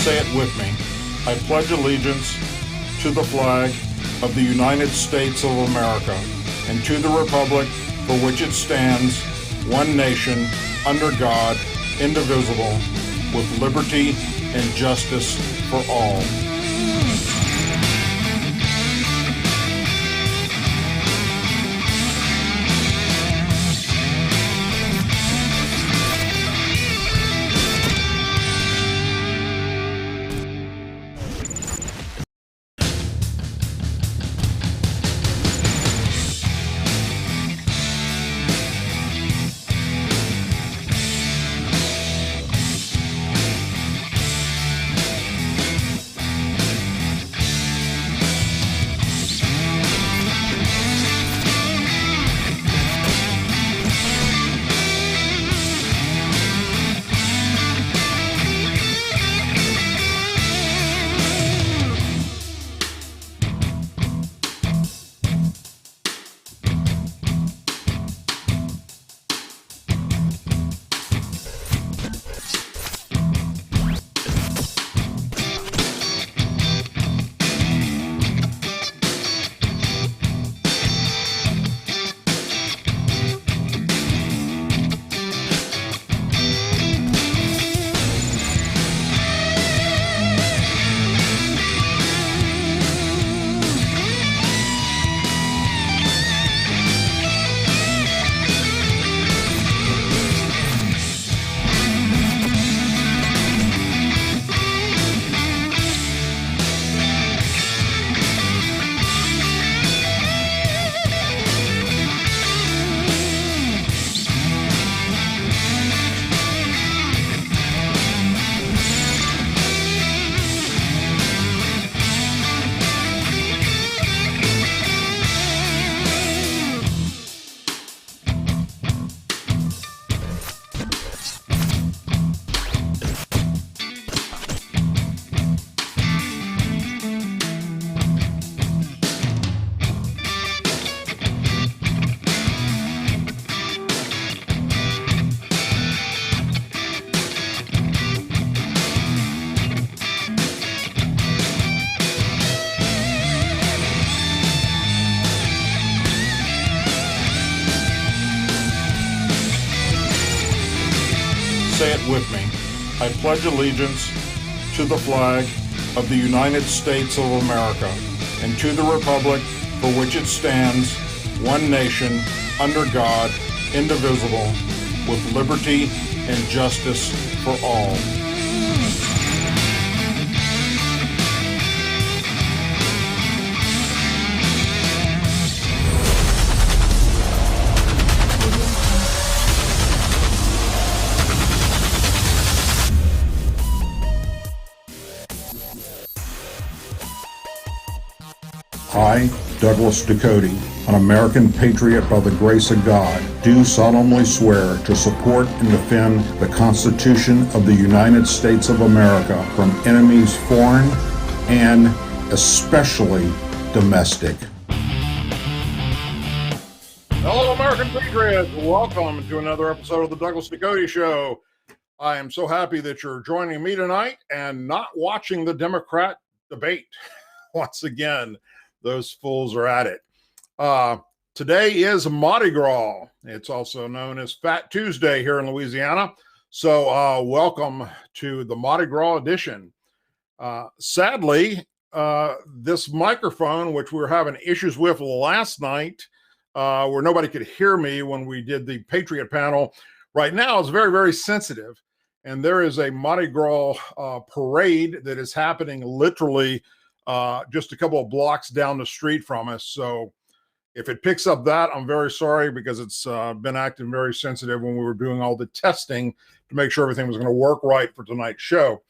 Say it with me. I pledge allegiance to the flag of the United States of America and to the republic for which it stands, one nation, under God, indivisible, with liberty and justice for all. Say it with me. I pledge allegiance to the flag of the United States of America and to the republic for which it stands, one nation, under God, indivisible, with liberty and justice for all. I, Douglas Ducote, an American patriot by the grace of God, do solemnly swear to support and defend the Constitution of the United States of America from enemies foreign and especially domestic. Hello, American patriots. Welcome to another episode of the Douglas Ducote Show. I am so happy that you're joining me tonight and not watching the Democrat debate once again. Those fools are at it. Today is Mardi Gras. It's also known as Fat Tuesday here in Louisiana. So welcome to the Mardi Gras edition. Sadly, this microphone, which we were having issues with last night, where nobody could hear me when we did the Patriot panel, right now is very, very sensitive. And there is a Mardi Gras parade that is happening literally just a couple of blocks down the street from us. So if it picks up that, I'm very sorry, because it's been acting very sensitive when we were doing all the testing to make sure everything was going to work right for tonight's show.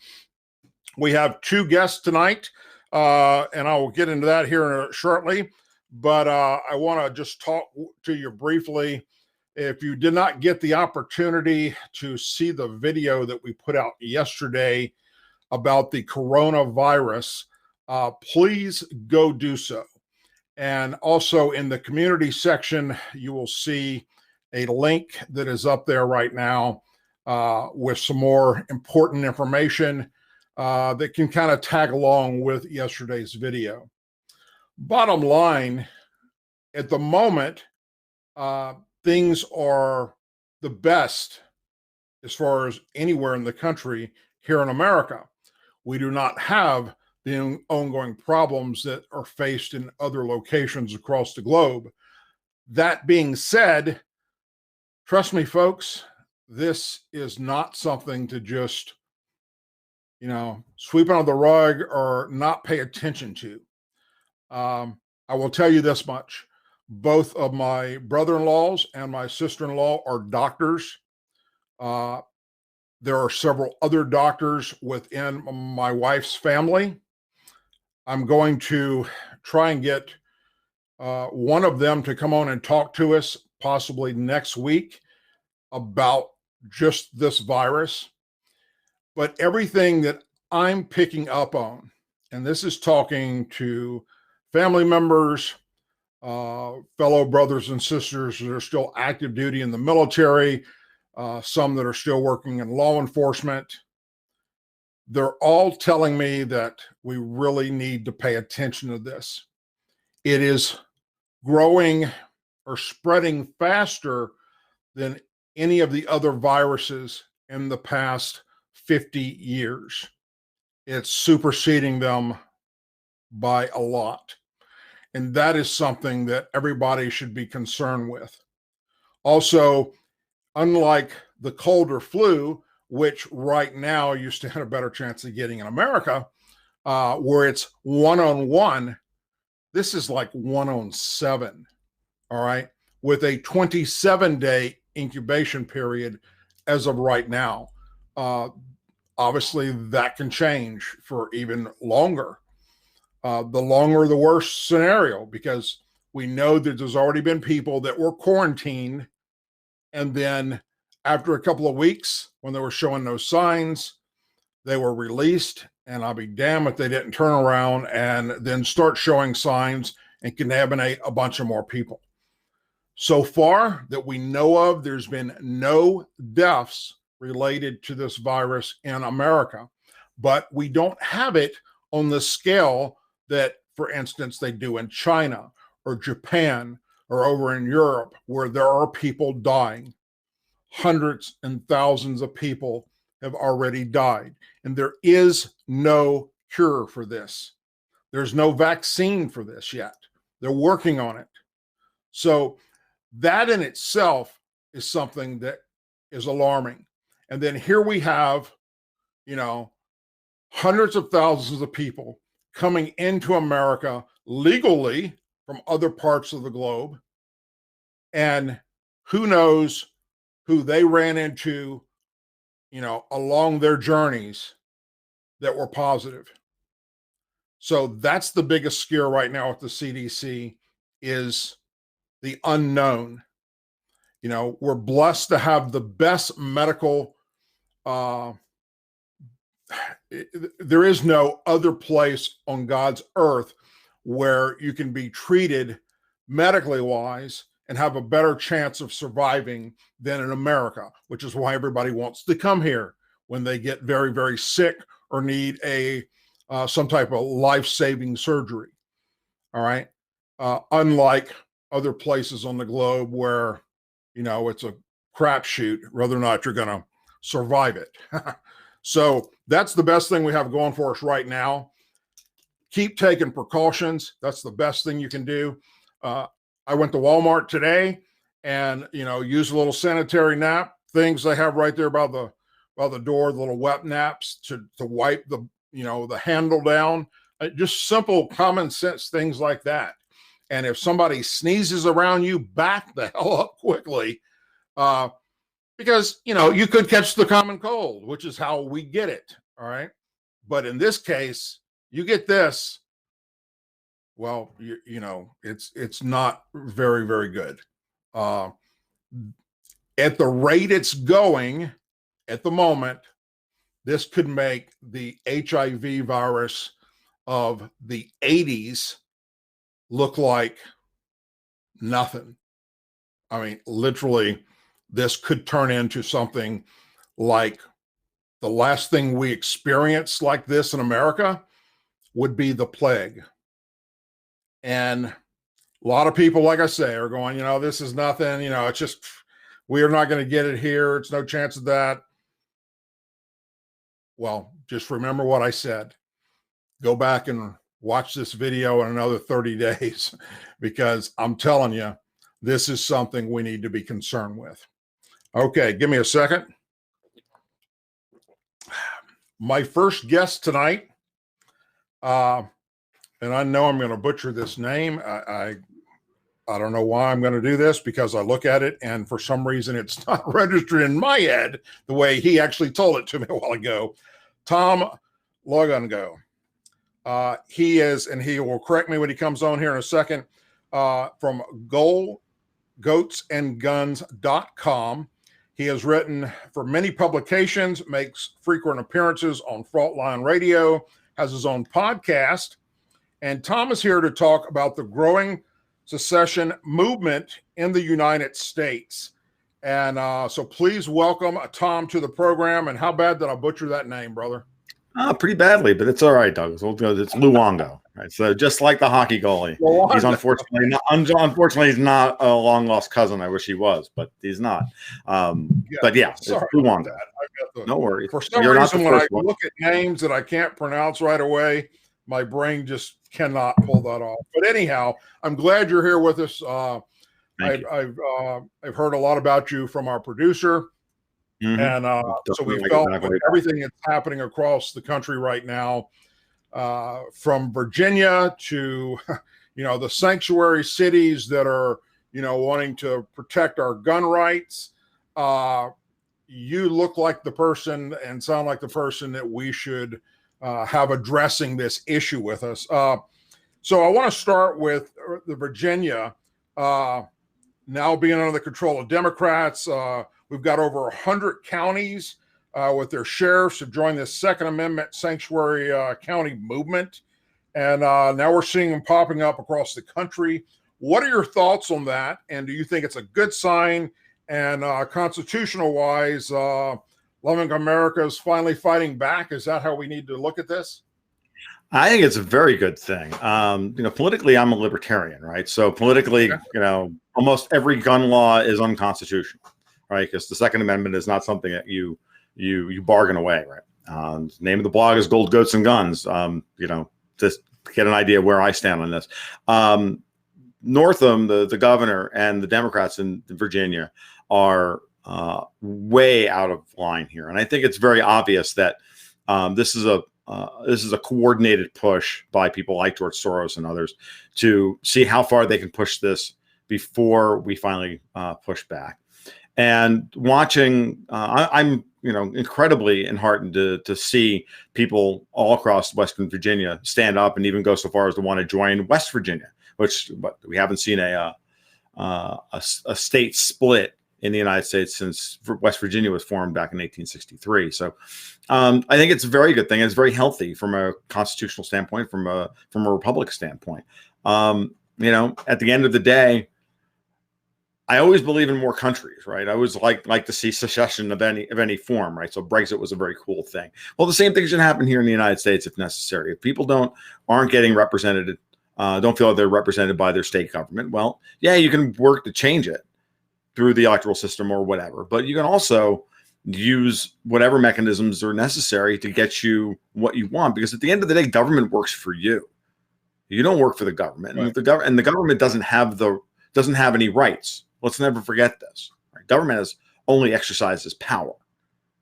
We have two guests tonight, and I will get into that here shortly. But I want to just talk to you briefly. If you did not get the opportunity to see the video that we put out yesterday about the coronavirus, please go do so. And also in the community section, you will see a link that is up there right now with some more important information. that can kind of tag along with yesterday's video. Bottom line, at the moment, things are the best as far as anywhere in the country here in America. We do not have the ongoing problems that are faced in other locations across the globe. That being said, trust me, folks, this is not something to just, sweep under the rug or not pay attention to. I will tell you this much. Both of my brother-in-laws and my sister-in-law are doctors. There are several other doctors within my wife's family. I'm going to try and get one of them to come on and talk to us possibly next week about just this virus. But everything that I'm picking up on, and this is talking to family members, fellow brothers and sisters that are still active duty in the military, some that are still working in law enforcement. They're all telling me that we really need to pay attention to this. It is growing or spreading faster than any of the other viruses in the past 50 years. It's superseding them by a lot. And that is something that everybody should be concerned with. Also, unlike the cold or flu, which right now you stand a better chance of getting in America, where it's 1-on-1, this is like 1-on-7, all right, with a 27-day incubation period as of right now. Obviously, that can change for even longer. The longer, the worse scenario, because we know that there's already been people that were quarantined, and then after a couple of weeks, when they were showing no signs, they were released, and I'll be damned if they didn't turn around and then start showing signs and contaminate a bunch of more people. So far that we know of, there's been no deaths related to this virus in America, but we don't have it on the scale that, for instance, they do in China or Japan or over in Europe, where there are people dying. Hundreds and thousands of people have already died, and there is no cure for this. There's no vaccine for this yet. They're working on it. So that in itself is something that is alarming. And then here we have, hundreds of thousands of people coming into America legally from other parts of the globe. And who knows who they ran into, along their journeys that were positive. So that's the biggest scare right now at the CDC, is the unknown. We're blessed to have the best medical. There is no other place on God's earth where you can be treated medically wise and have a better chance of surviving than in America, which is why everybody wants to come here when they get very, very sick or need some type of life-saving surgery. All right. Unlike other places on the globe where, it's a crapshoot whether or not you're going to survive it. So that's the best thing we have going for us right now. Keep taking precautions. That's the best thing you can do. I went to Walmart today and, use a little sanitary nap, things they have right there by the door, the little wet naps to wipe the handle down. Just simple common sense things like that. And if somebody sneezes around you, back the hell up quickly, because, you could catch the common cold, which is how we get it. All right. But in this case, you get this. Well, it's not very, very good. At the rate it's going at the moment, this could make the HIV virus of the 80s look like nothing. I mean, literally, this could turn into something like the last thing we experience like this in America would be the plague. And a lot of people, like I say, are going, this is nothing, it's just, we are not going to get it here. It's no chance of that. Well, just remember what I said. Go back and watch this video in another 30 days, because I'm telling you, this is something we need to be concerned with. Okay, give me a second. My first guest tonight, and I know I'm going to butcher this name. I don't know why I'm going to do this, because I look at it and for some reason it's not registered in my head the way he actually told it to me a while ago. Tom Luongo. He is, and he will correct me when he comes on here in a second, from goatesandguns.com. He has written for many publications, makes frequent appearances on Frontline Radio, has his own podcast. And Tom is here to talk about the growing secession movement in the United States. And so please welcome Tom to the program. And how bad did I butcher that name, brother? Pretty badly, but it's all right, Douglas. It's Luongo, right? So just like the hockey goalie, he's unfortunately he's not a long lost cousin. I wish he was, but he's not. But yeah, it's Luongo. No worries. For some reason, when I look at names that I can't pronounce right away, my brain just cannot pull that off. But anyhow, I'm glad you're here with us. I've heard a lot about you from our producer. Mm-hmm. And so we felt with everything that's happening across the country right now, from Virginia to, the sanctuary cities that are, wanting to protect our gun rights. You look like the person and sound like the person that we should have addressing this issue with us. So I want to start with the Virginia now being under the control of Democrats. We've got over 100 counties with their sheriffs have joined this Second Amendment sanctuary county movement. And now we're seeing them popping up across the country. What are your thoughts on that? And do you think it's a good sign? And constitutional wise, Loving America is finally fighting back. Is that how we need to look at this? I think it's a very good thing. Politically, I'm a libertarian, right? So politically, almost every gun law is unconstitutional. Right, because the Second Amendment is not something that you bargain away, right? The name of the blog is Gold, Goats, and Guns. Just get an idea of where I stand on this. Northam, the governor, and the Democrats in Virginia are way out of line here, and I think it's very obvious that this is a coordinated push by people like George Soros and others to see how far they can push this before we finally push back. And watching, I'm incredibly enheartened to see people all across Western Virginia stand up and even go so far as to want to join West Virginia, but we haven't seen a state split in the United States since West Virginia was formed back in 1863. So I think it's a very good thing. It's very healthy from a constitutional standpoint, from a republic standpoint. At the end of the day, I always believe in more countries, right? I always like to see secession of any form, right? So Brexit was a very cool thing. Well, the same thing should happen here in the United States if necessary. If people aren't getting represented, don't feel like they're represented by their state government, well, yeah, you can work to change it through the electoral system or whatever, but you can also use whatever mechanisms are necessary to get you what you want, because at the end of the day, government works for you. You don't work for the government, right. And the government doesn't have any rights. Let's never forget this. Right? Government only exercises power,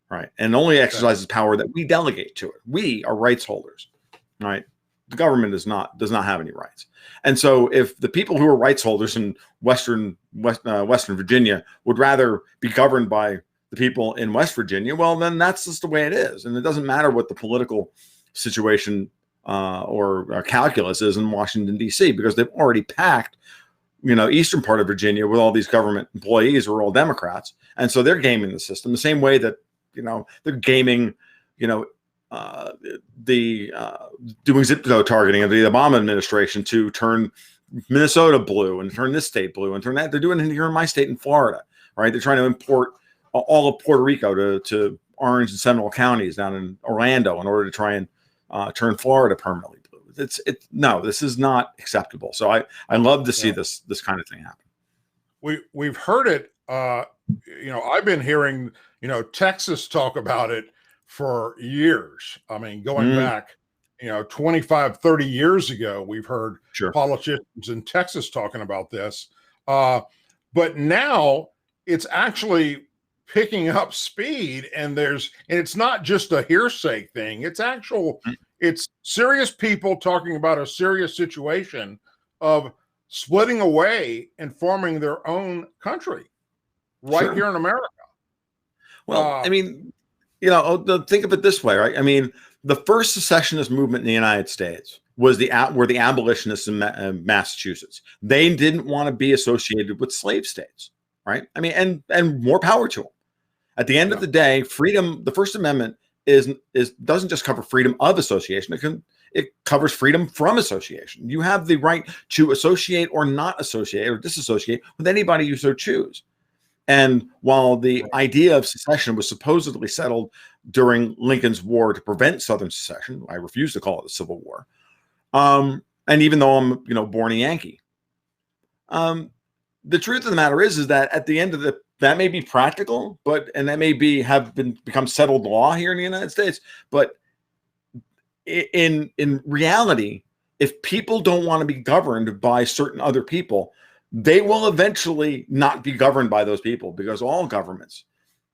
right? And only exercises power that we delegate to it. We are rights holders, right? The government does not have any rights. And so if the people who are rights holders in Western Virginia would rather be governed by the people in West Virginia, well, then that's just the way it is. And it doesn't matter what the political situation or calculus is in Washington, D.C., because they've already packed eastern part of Virginia with all these government employees who are all Democrats. And so they're gaming the system the same way that, they're gaming, doing zip code targeting of the Obama administration to turn Minnesota blue and turn this state blue and turn that. They're doing it here in my state in Florida, right? They're trying to import all of Puerto Rico to Orange and Seminole counties down in Orlando in order to try and turn Florida permanently blue. No, this is not acceptable. So I love to see this kind of thing happen. We've heard it. I've been hearing Texas talk about it for years. I mean, going back 25, 30 years ago, we've heard politicians in Texas talking about this. But now it's actually picking up speed, and it's not just a hearsay thing. It's serious people talking about a serious situation of splitting away and forming their own country here in America. Well, I mean, think of it this way, right? I mean, the first secessionist movement in the United States were the abolitionists in Massachusetts. They didn't want to be associated with slave states, right? I mean, and more power to them. At the end of the day, freedom, the First Amendment doesn't just cover freedom of association. It covers freedom from association. You have the right to associate or not associate or disassociate with anybody you so choose. And while the idea of secession was supposedly settled during Lincoln's war to prevent Southern secession, I refuse to call it the Civil War. And even though I'm, born a Yankee, the truth of the matter is that at the end of that may be practical, and that may become settled law here in the United States. But in reality, if people don't want to be governed by certain other people, they will eventually not be governed by those people, because all governments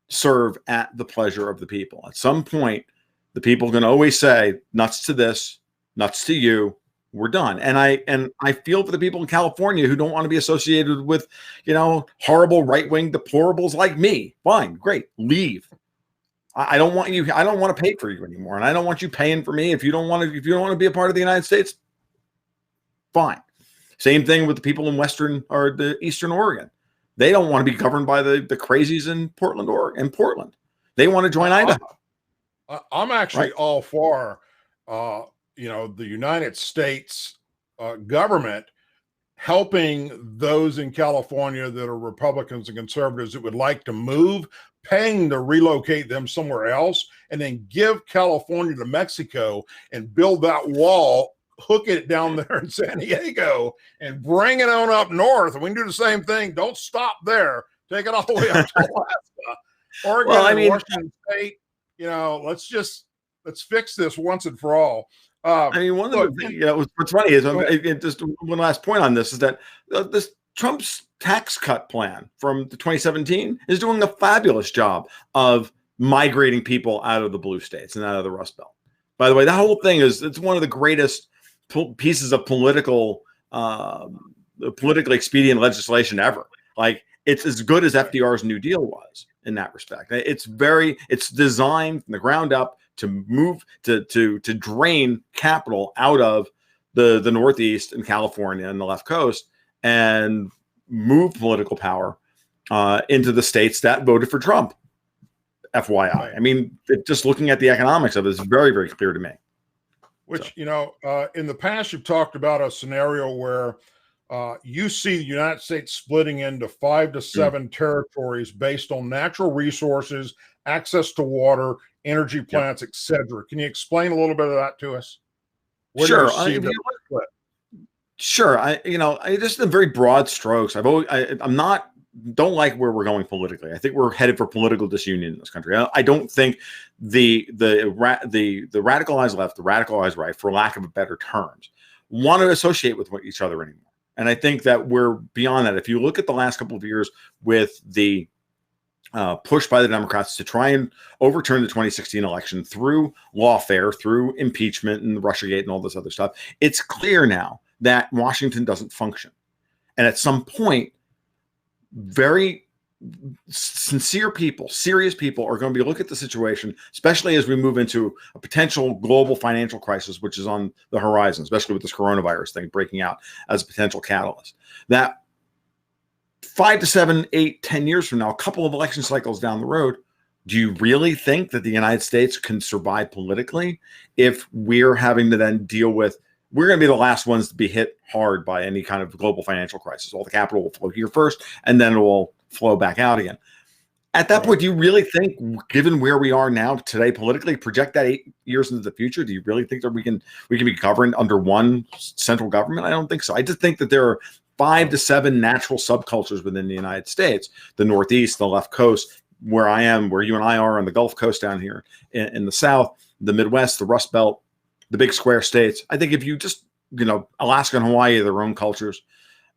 serve at the pleasure of the people. At some point, the people can always say, nuts to this, nuts to you, we're done. And I feel for the people in California who don't want to be associated with, horrible right-wing deplorables like me. Fine, great, leave. I don't want you. I don't want to pay for you anymore, and I don't want you paying for me. If you don't want to be a part of the United States, fine. Same thing with the people in Western or the Eastern Oregon. They don't want to be governed by the crazies in Portland, Oregon. They want to join Idaho. I'm actually all for, the United States government helping those in California that are Republicans and conservatives that would like to move, paying to relocate them somewhere else, and then give California to Mexico and build that wall, hook it down there in San Diego, and bring it on up north. And we can do the same thing. Don't stop there. Take it all the way up to Alaska, Oregon, and Washington State. Let's fix this once and for all. One of the things, what's funny is just one last point on this is that this Trump's tax cut plan from 2017 is doing a fabulous job of migrating people out of the blue states and out of the Rust Belt. By the way, that whole thing it's one of the greatest pieces of politically expedient legislation ever. Like, it's as good as FDR's New Deal was in that respect. It's designed from the ground up to move to drain capital out of the Northeast and California and the left coast and move political power into the states that voted for Trump. FYI. I mean, just looking at the economics of it is very, very clear to me. Which, in the past, you've talked about a scenario where you see the United States splitting into 5 to 7 territories based on natural resources, access to water, energy plants, etc. Can you explain a little bit of that to us? Sure. Just in very broad strokes. Don't like where we're going politically. I think we're headed for political disunion in this country. I don't think the radicalized left, the radicalized right, for lack of a better terms, want to associate with each other anymore. And I think that we're beyond that. If you look at the last couple of years with the push by the Democrats to try and overturn the 2016 election through lawfare, through impeachment and Russiagate and all this other stuff, it's clear now that Washington doesn't function. And at some point, very sincere people, serious people are going to be looking at the situation, especially as we move into a potential global financial crisis, which is on the horizon, especially with this coronavirus thing breaking out as a potential catalyst. That 5 to 7, 8, 10 years from now, a couple of election cycles down the road, do you really think that the United States can survive politically if we're having to then deal with, we're going to be the last ones to be hit hard by any kind of global financial crisis? All the capital will flow here first, and then it will flow back out again. At that point, do you really think, given where we are now today politically, project that 8 years into the future, do you really think that we can be governed under one central government? I don't think so. I just think that there are 5 to 7 natural subcultures within the United States: the Northeast, the left coast, where I am, where you and I are on the Gulf Coast down here in the South, the Midwest, the Rust Belt, the big square states. I think if you just, Alaska and Hawaii are their own cultures.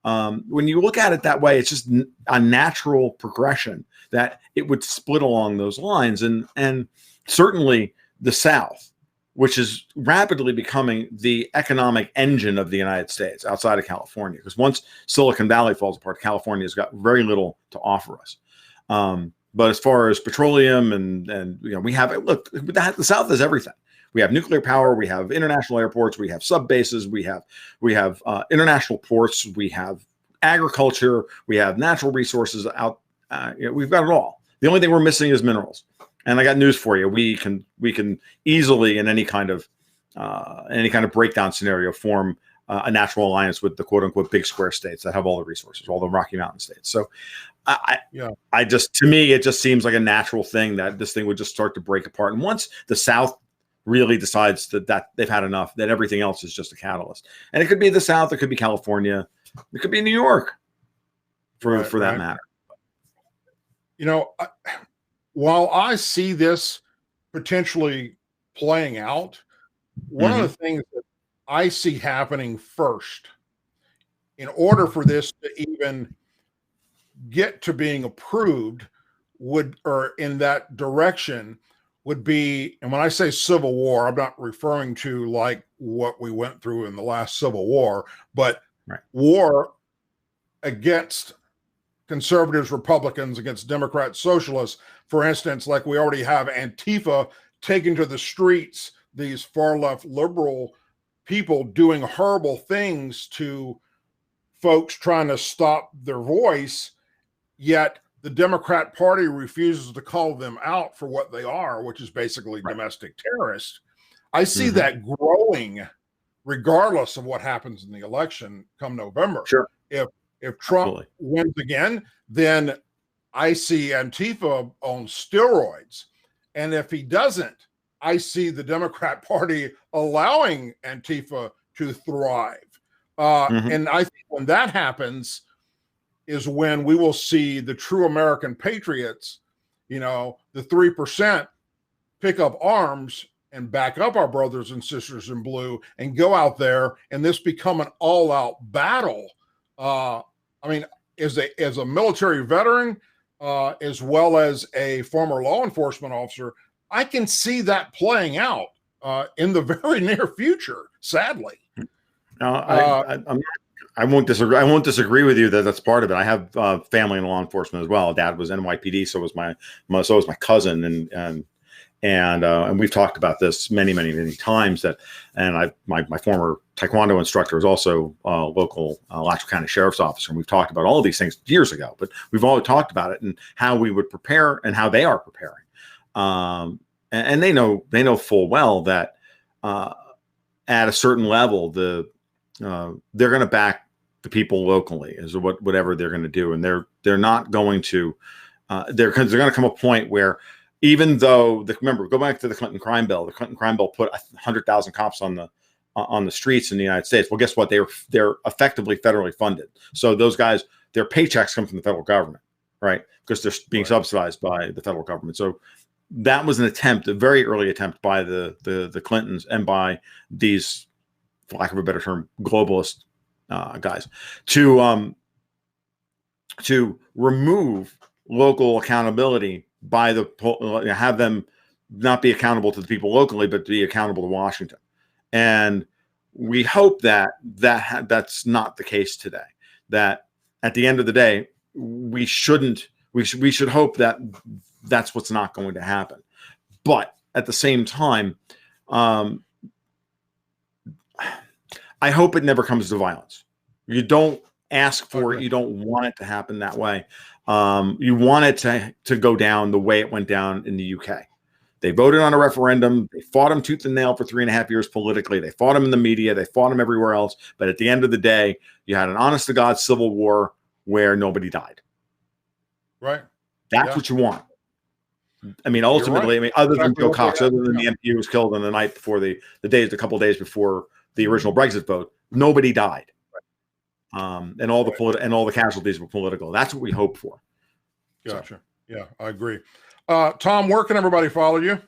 When you look at it that way, it's just a natural progression that it would split along those lines. And certainly the South, which is rapidly becoming the economic engine of the United States outside of California, because once Silicon Valley falls apart, California's got very little to offer us. But as far as petroleum and we have, look, the South is everything. We have nuclear power, we have international airports, we have sub bases, we have international ports, we have agriculture, we have natural resources out. We've got it all. The only thing we're missing is minerals. And I got news for you: we can easily, in any kind of breakdown scenario, form a natural alliance with the quote unquote big square states that have all the resources, all the Rocky Mountain states. So, to me, it just seems like a natural thing that this thing would just start to break apart. And once the South really decides that they've had enough, that everything else is just a catalyst. And it could be the South, it could be California, it could be New York, for that matter. While I see this potentially playing out, one of the things that I see happening first, in order for this to even get to being approved, or in that direction, would be, and when I say civil war, I'm not referring to like what we went through in the last Civil War, but war against conservatives, Republicans, against Democrats, socialists. For instance, like we already have Antifa taking to the streets, these far left liberal people doing horrible things to folks trying to stop their voice, yet the Democrat Party refuses to call them out for what they are, which is basically domestic terrorists. I see that growing regardless of what happens in the election come November. Sure. If Trump wins again, then I see Antifa on steroids. And if he doesn't, I see the Democrat Party allowing Antifa to thrive. And I think when that happens is when we will see the true American patriots, the 3%, pick up arms and back up our brothers and sisters in blue and go out there and this become an all-out battle. As a military veteran, as well as a former law enforcement officer, I can see that playing out in the very near future, sadly. I won't disagree. I won't disagree with you that that's part of it. I have family in law enforcement as well. Dad was NYPD, so was my cousin, and we've talked about this many times. My former Taekwondo instructor is also a local Alachua County Sheriff's officer, and we've talked about all of these things years ago. But we've always talked about it and how we would prepare and how they are preparing. And they know full well that at a certain level, they're going to back the people locally is whatever they're going to do, and they're not going to. They're going to come a point where, even though remember, go back to the Clinton crime bill. The Clinton crime bill put 100,000 cops on the streets in the United States. Well, guess what? They're effectively federally funded. So those guys, their paychecks come from the federal government, right? Because they're being subsidized by the federal government. So that was an attempt, a very early attempt by the Clintons and by these, for lack of a better term, globalist guys, to remove local accountability by have them not be accountable to the people locally, but be accountable to Washington. And we hope that that's not the case today. That at the end of the day, we should hope that that's what's not going to happen. But at the same time, I hope it never comes to violence. You don't ask for it. You don't want it to happen that way. You want it to go down the way it went down in the UK. They voted on a referendum. They fought him tooth and nail for 3.5 years politically. They fought him in the media. They fought him everywhere else. But at the end of the day, you had an honest to God civil war where nobody died. Right. That's what you want. I mean, ultimately, right. other than Joe Cox, other than the MP who was killed on the night before a couple days before the original Brexit vote, nobody died. And all the casualties were political. That's what we hope for. Gotcha. So. Yeah, I agree. Tom, where can everybody follow you?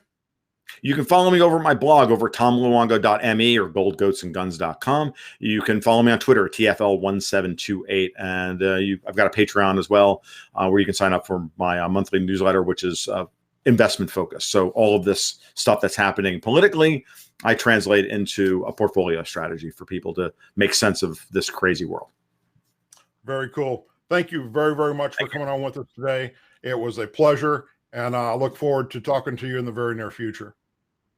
You can follow me over at my blog over tomluongo.me or goldgoatsandguns.com. You can follow me on Twitter at TFL1728. And I've got a Patreon as well, where you can sign up for my monthly newsletter, which is investment focused. So all of this stuff that's happening politically, I translate into a portfolio strategy for people to make sense of this crazy world. Very cool. Thank you very, very much for coming on with us today. It was a pleasure, and I look forward to talking to you in the very near future.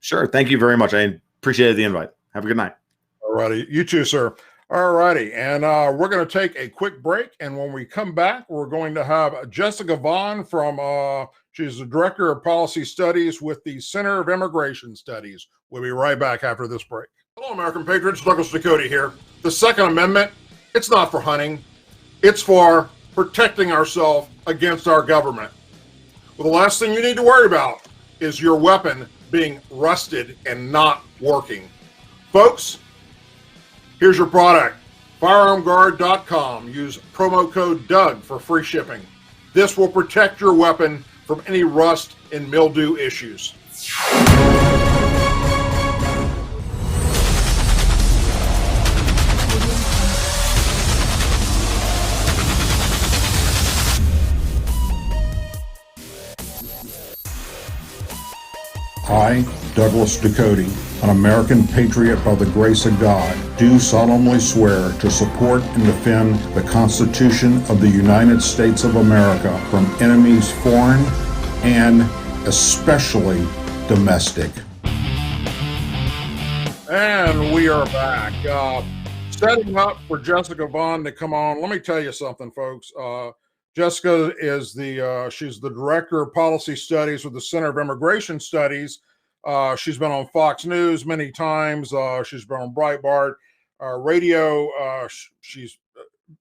Sure. Thank you very much. I appreciated the invite. Have a good night. All righty. You too, sir. All righty. And we're going to take a quick break. And when we come back, we're going to have Jessica Vaughn from, she's the Director of Policy Studies with the Center of Immigration Studies. We'll be right back after this break. Hello, American Patriots. Douglas Ducote here. The Second Amendment, it's not for hunting. It's for protecting ourselves against our government. Well, the last thing you need to worry about is your weapon being rusted and not working. Folks, here's your product. FirearmGuard.com. Use promo code DOUG for free shipping. This will protect your weapon from any rust and mildew issues. I, Douglas Ducote, an American patriot by the grace of God, do solemnly swear to support and defend the Constitution of the United States of America from enemies foreign and especially domestic. And we are back. Setting up for Jessica Vaughn to come on. Let me tell you something, folks. Jessica is she's the Director of Policy Studies with the Center of Immigration Studies. She's been on Fox News many times. She's been on Breitbart radio. She's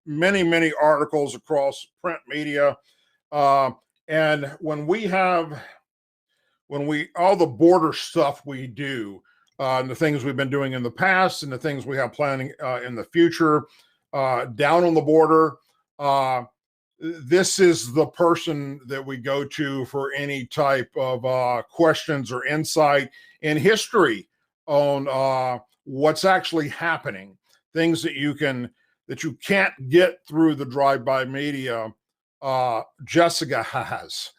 many articles across print media. And when all the border stuff we do, and the things we've been doing in the past and the things we have planning in the future, down on the border, this is the person that we go to for any type of questions or insight in history on what's actually happening, things that you can't get through the drive-by media. Jessica has.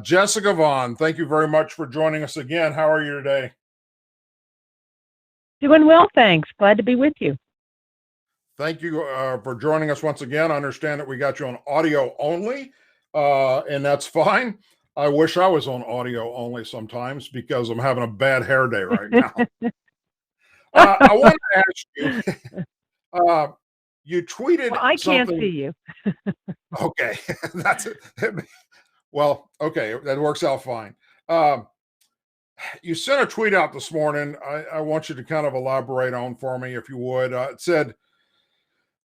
Jessica Vaughn, thank you very much for joining us again. How are you today? Doing well, thanks. Glad to be with you. Thank you for joining us once again. I understand that we got you on audio only, and that's fine. I wish I was on audio only sometimes because I'm having a bad hair day right now. I want to ask you, you tweeted I something. can't see you. Okay, that's it. Well, okay, that works out fine. You sent a tweet out this morning. I want you to kind of elaborate on for me, if you would. It said,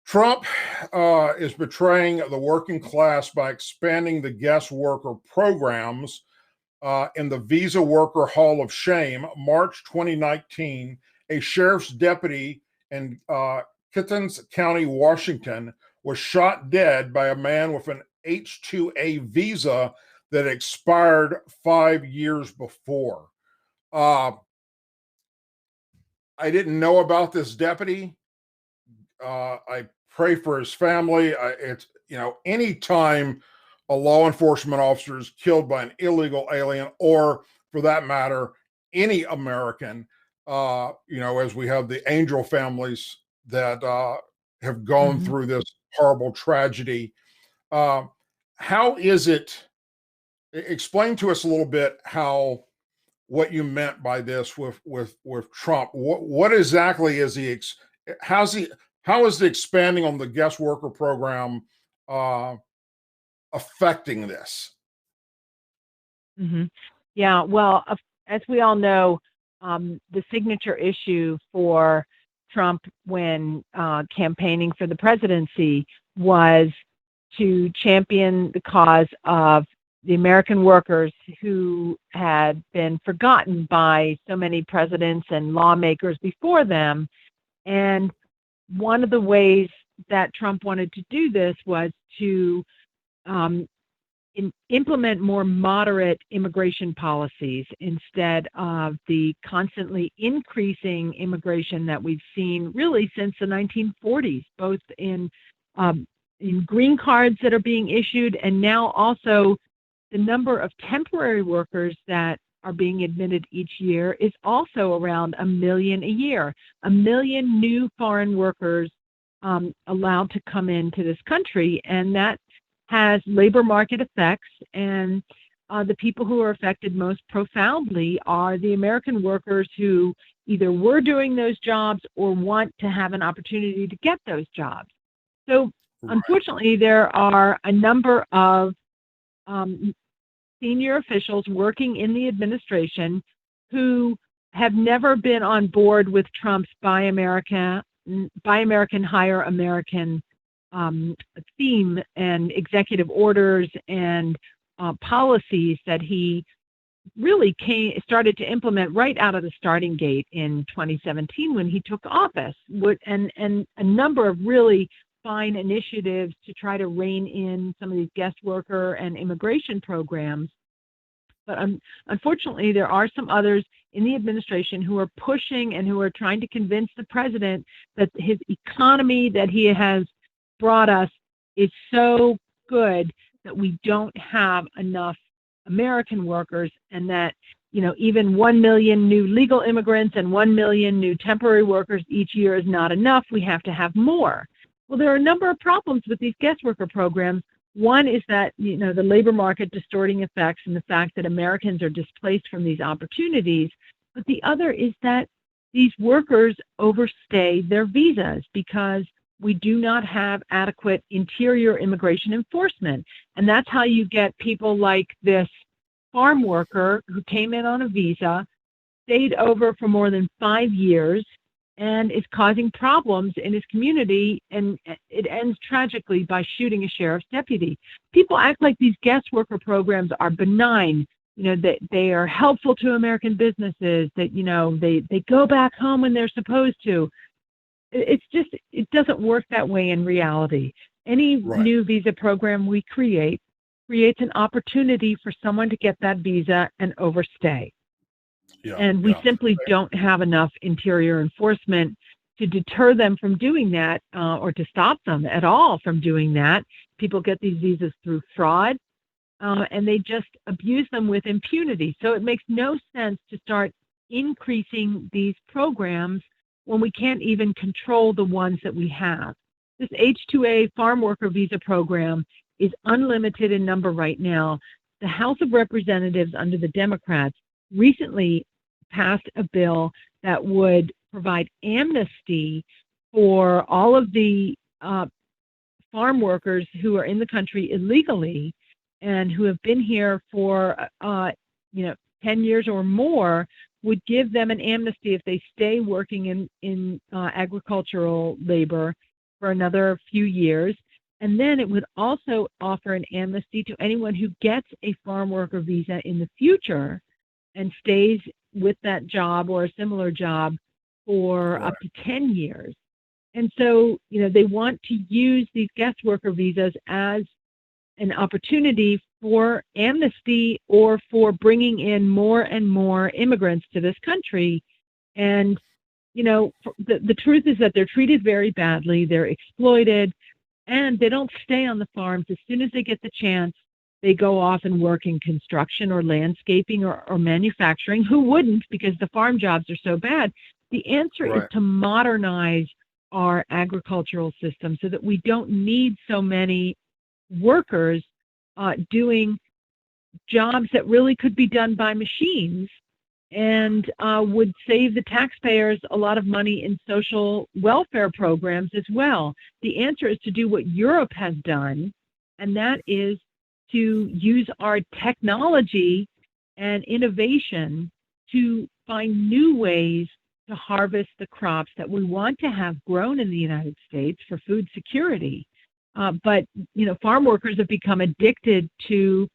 Trump is betraying the working class by expanding the guest worker programs in the Visa Worker Hall of Shame. March 2019, a sheriff's deputy in Kittens County, Washington, was shot dead by a man with an H-2A visa that expired 5 years before. I didn't know about this deputy. I pray for his family. Anytime a law enforcement officer is killed by an illegal alien, or for that matter, any American, as we have the angel families that have gone through this horrible tragedy. How is it? Explain to us a little bit what you meant by this with Trump. What exactly is he? How is the expanding on the guest worker program affecting this? Mm-hmm. Yeah, well, as we all know, the signature issue for Trump when campaigning for the presidency was to champion the cause of the American workers who had been forgotten by so many presidents and lawmakers before them. And one of the ways that Trump wanted to do this was to implement more moderate immigration policies instead of the constantly increasing immigration that we've seen really since the 1940s, both in green cards that are being issued, and now also the number of temporary workers that are being admitted each year is also around 1 million a year. 1 million new foreign workers allowed to come into this country, and that has labor market effects. And the people who are affected most profoundly are the American workers who either were doing those jobs or want to have an opportunity to get those jobs. So unfortunately, there are a number of senior officials working in the administration who have never been on board with Trump's Buy American, Hire American theme and executive orders and policies that he really started to implement right out of the starting gate in 2017 when he took office, and a number of really fine initiatives to try to rein in some of these guest worker and immigration programs. But unfortunately, there are some others in the administration who are pushing and who are trying to convince the president that his economy that he has brought us is so good that we don't have enough American workers, and that, you know, even 1 million new legal immigrants and 1 million new temporary workers each year is not enough. We have to have more. Well, there are a number of problems with these guest worker programs. One is that, you know, the labor market distorting effects and the fact that Americans are displaced from these opportunities. But the other is that these workers overstay their visas because we do not have adequate interior immigration enforcement. And that's how you get people like this farm worker who came in on a visa, stayed over for more than 5 years, and is causing problems in his community, and it ends tragically by shooting a sheriff's deputy. People act like these guest worker programs are benign, you know, that they are helpful to American businesses, that, you know, they go back home when they're supposed to. It's just, it doesn't work that way in reality. Any new visa program we creates an opportunity for someone to get that visa and overstay. And we simply don't have enough interior enforcement to deter them from doing that, or to stop them at all from doing that. People get these visas through fraud, and they just abuse them with impunity. So it makes no sense to start increasing these programs when we can't even control the ones that we have. This H-2A farm worker visa program is unlimited in number right now. The House of Representatives under the Democrats recently passed a bill that would provide amnesty for all of the farm workers who are in the country illegally and who have been here for 10 years or more, would give them an amnesty if they stay working in agricultural labor for another few years. And then it would also offer an amnesty to anyone who gets a farm worker visa in the future and stays with that job or a similar job for up to 10 years. And so, you know, they want to use these guest worker visas as an opportunity for amnesty or for bringing in more and more immigrants to this country. And, you know, the truth is that they're treated very badly, they're exploited, and they don't stay on the farms. As soon as they get the chance, they go off and work in construction or landscaping or manufacturing. Who wouldn't, because the farm jobs are so bad? The answer is to modernize our agricultural system so that we don't need so many workers doing jobs that really could be done by machines and would save the taxpayers a lot of money in social welfare programs as well. The answer is to do what Europe has done, and that is to use our technology and innovation to find new ways to harvest the crops that we want to have grown in the United States for food security. But, you know, farm workers have become addicted to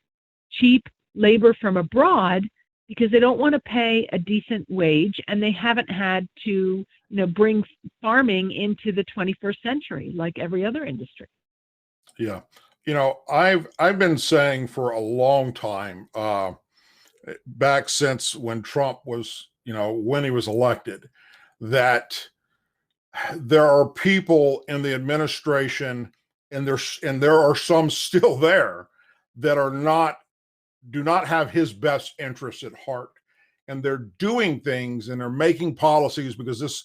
cheap labor from abroad because they don't want to pay a decent wage, and they haven't had to, bring farming into the 21st century like every other industry. Yeah. I've been saying for a long time, back since when Trump was, when he was elected, that there are people in the administration, and there are some still there that do not have his best interests at heart. And they're doing things and they're making policies because this,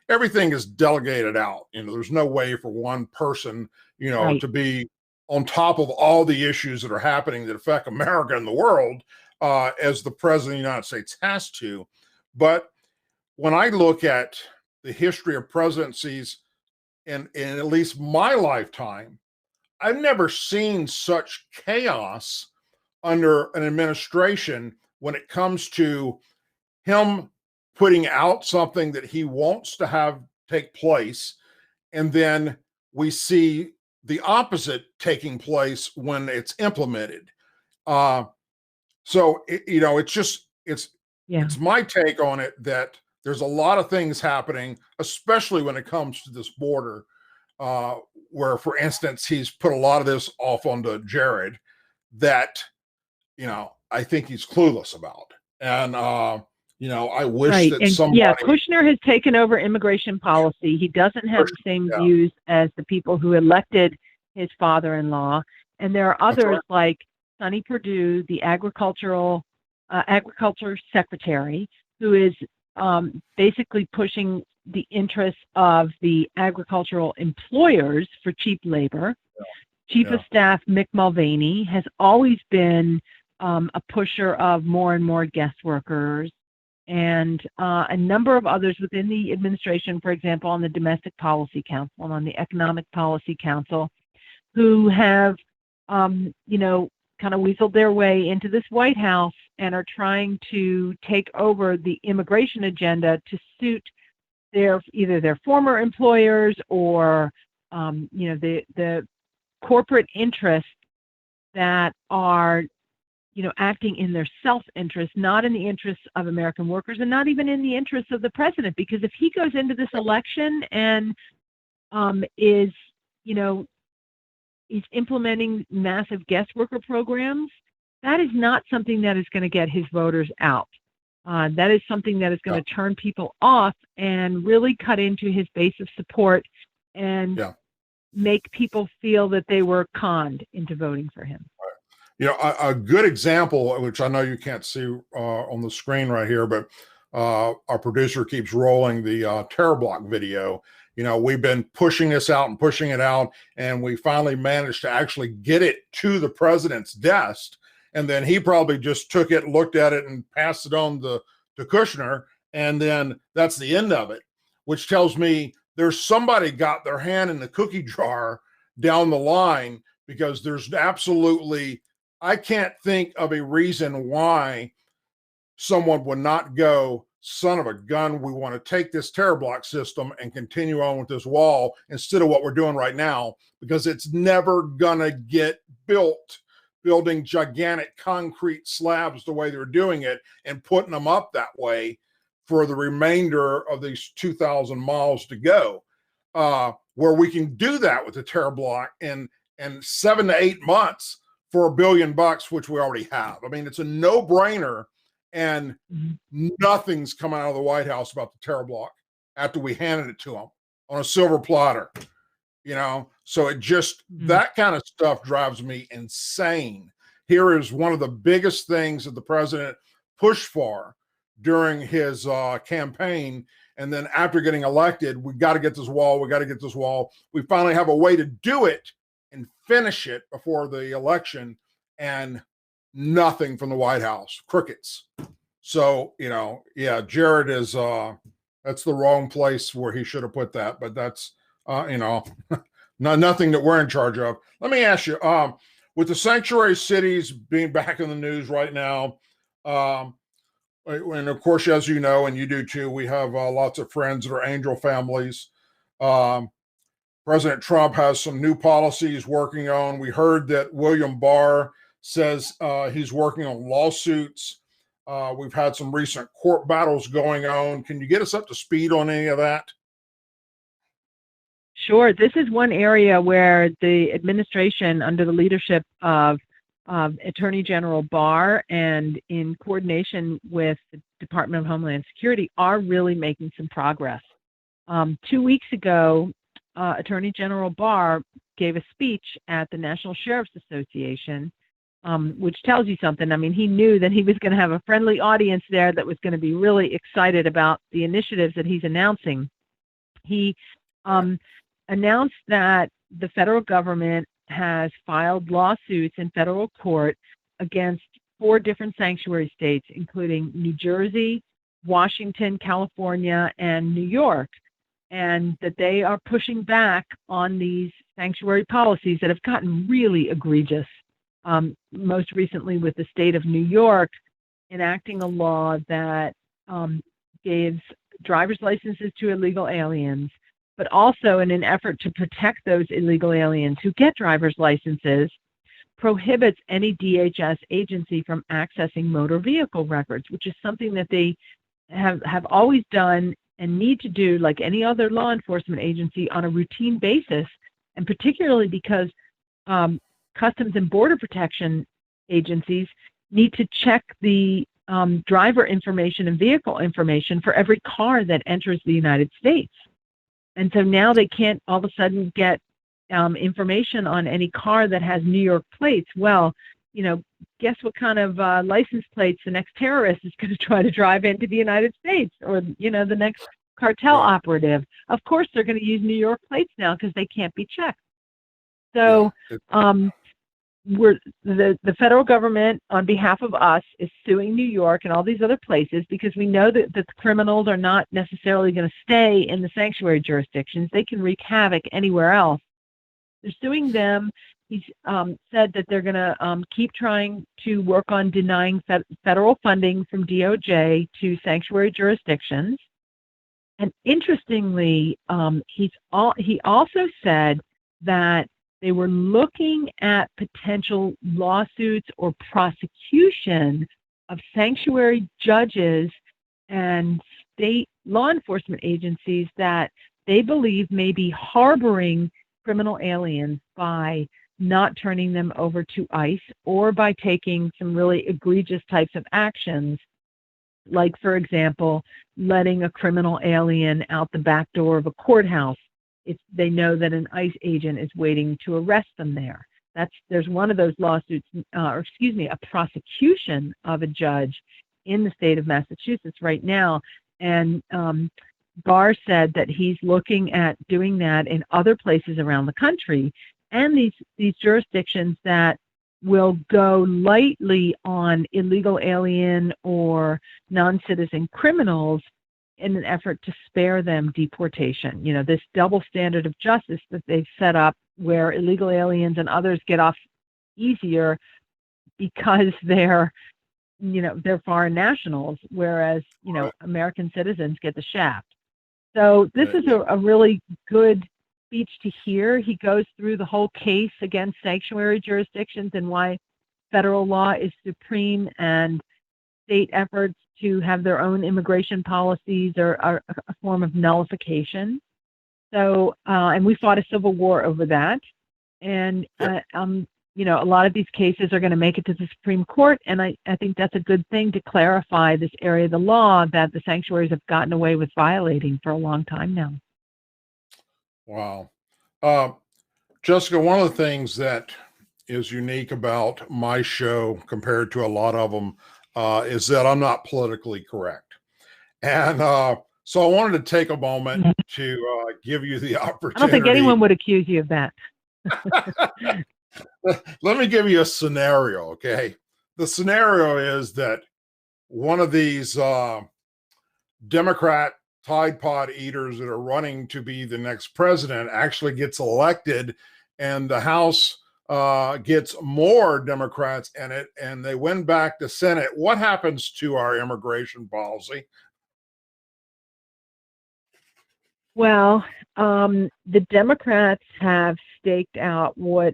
everything is delegated out. There's no way for one person, Right. to be on top of all the issues that are happening that affect America and the world, as the president of the United States has to. But when I look at the history of presidencies in at least my lifetime, I've never seen such chaos under an administration when it comes to him putting out something that he wants to have take place, and then we see the opposite taking place when it's implemented. So it's my take on it that there's a lot of things happening, especially when it comes to this border, where, for instance, he's put a lot of this off onto Jared that, I think he's clueless about. And, I wish that somebody... Yeah, Kushner has taken over immigration policy. He doesn't have the same views as the people who elected his father-in-law. And there are others like Sonny Perdue, the agriculture secretary, who is basically pushing the interests of the agricultural employers for cheap labor. Chief of Staff Mick Mulvaney has always been a pusher of more and more guest workers, and a number of others within the administration, for example, on the Domestic Policy Council and on the Economic Policy Council, who have, kind of weaseled their way into this White House and are trying to take over the immigration agenda to suit either their former employers or, the corporate interests that are, acting in their self-interest, not in the interests of American workers and not even in the interests of the president. Because if he goes into this election and is implementing massive guest worker programs, that is not something that is going to get his voters out. That is something that is going to turn people off and really cut into his base of support and make people feel that they were conned into voting for him. A good example, which I know you can't see on the screen right here, but our producer keeps rolling the terror block video. We've been pushing this out and pushing it out, and we finally managed to actually get it to the president's desk. And then he probably just took it, looked at it, and passed it on to Kushner. And then that's the end of it, which tells me there's somebody got their hand in the cookie jar down the line, because there's absolutely... I can't think of a reason why someone would not go, son of a gun, we want to take this terror block system and continue on with this wall instead of what we're doing right now, because it's never going to get built. Building gigantic concrete slabs the way they're doing it and putting them up that way for the remainder of these 2,000 miles to go, where we can do that with the terror block in 7 to 8 months for $1 billion, which we already have. I mean, it's a no-brainer, and nothing's coming out of the White House about the terror block after we handed it to them on a silver platter. So it just, that kind of stuff drives me insane. Here is one of the biggest things that the president pushed for during his campaign. And then after getting elected, we got to get this wall. We finally have a way to do it and finish it before the election, and nothing from the White House. Crickets. So, Jared is, that's the wrong place where he should have put that, but that's, nothing that we're in charge of. Let me ask you, with the sanctuary cities being back in the news right now, and of course, as you know, and you do too, we have lots of friends that are angel families. President Trump has some new policies working on. We heard that William Barr says he's working on lawsuits. We've had some recent court battles going on. Can you get us up to speed on any of that? Sure. This is one area where the administration, under the leadership of Attorney General Barr and in coordination with the Department of Homeland Security, are really making some progress. 2 weeks ago, Attorney General Barr gave a speech at the National Sheriff's Association, which tells you something. I mean, he knew that he was going to have a friendly audience there that was going to be really excited about the initiatives that he's announcing. He announced that the federal government has filed lawsuits in federal court against 4 different sanctuary states, including New Jersey, Washington, California, and New York, and that they are pushing back on these sanctuary policies that have gotten really egregious. Most recently with the state of New York enacting a law that gives driver's licenses to illegal aliens, but also in an effort to protect those illegal aliens who get driver's licenses, prohibits any DHS agency from accessing motor vehicle records, which is something that they have always done and need to do, like any other law enforcement agency, on a routine basis, and particularly because Customs and Border Protection agencies need to check the driver information and vehicle information for every car that enters the United States. And so now they can't all of a sudden get information on any car that has New York plates. Well, you know, guess what kind of license plates the next terrorist is going to try to drive into the United States, or, you know, the next cartel operative. Of course, they're going to use New York plates now because they can't be checked. So the federal government, on behalf of us, is suing New York and all these other places because we know that the criminals are not necessarily going to stay in the sanctuary jurisdictions. They can wreak havoc anywhere else. They're suing them. He's said that they're going to keep trying to work on denying federal funding from DOJ to sanctuary jurisdictions. And interestingly, he also said that they were looking at potential lawsuits or prosecution of sanctuary judges and state law enforcement agencies that they believe may be harboring criminal aliens by not turning them over to ICE, or by taking some really egregious types of actions, like, for example, letting a criminal alien out the back door of a courthouse if they know that an ICE agent is waiting to arrest them there. There's one of those lawsuits, a prosecution of a judge in the state of Massachusetts right now. And Barr said that he's looking at doing that in other places around the country, and these jurisdictions that will go lightly on illegal alien or non-citizen criminals in an effort to spare them deportation. You know, this double standard of justice that they've set up, where illegal aliens and others get off easier because they're foreign nationals, whereas, American citizens get the shaft. So this is a really good speech to hear. He goes through the whole case against sanctuary jurisdictions and why federal law is supreme and state efforts to have their own immigration policies are a form of nullification. So, and we fought a civil war over that. And, a lot of these cases are going to make it to the Supreme Court. And I think that's a good thing to clarify this area of the law that the sanctuaries have gotten away with violating for a long time now. Wow. Jessica, one of the things that is unique about my show compared to a lot of them is that I'm not politically correct. And so I wanted to take a moment to give you the opportunity. I don't think anyone would accuse you of that. Let me give you a scenario, okay? The scenario is that one of these Democrat Tide Pod eaters that are running to be the next president actually gets elected, and the House gets more Democrats in it, and they win back the Senate. What happens to our immigration policy? Well, the Democrats have staked out what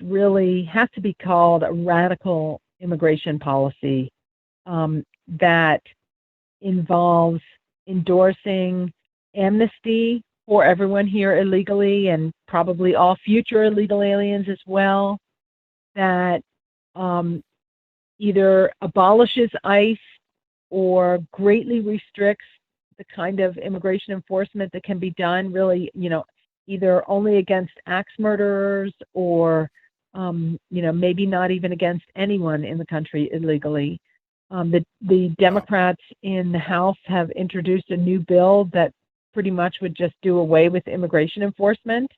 really has to be called a radical immigration policy that involves endorsing amnesty for everyone here illegally and probably all future illegal aliens as well, that either abolishes ICE or greatly restricts the kind of immigration enforcement that can be done, really, either only against axe murderers or, maybe not even against anyone in the country illegally. The Democrats in the House have introduced a new bill that pretty much would just do away with immigration enforcement.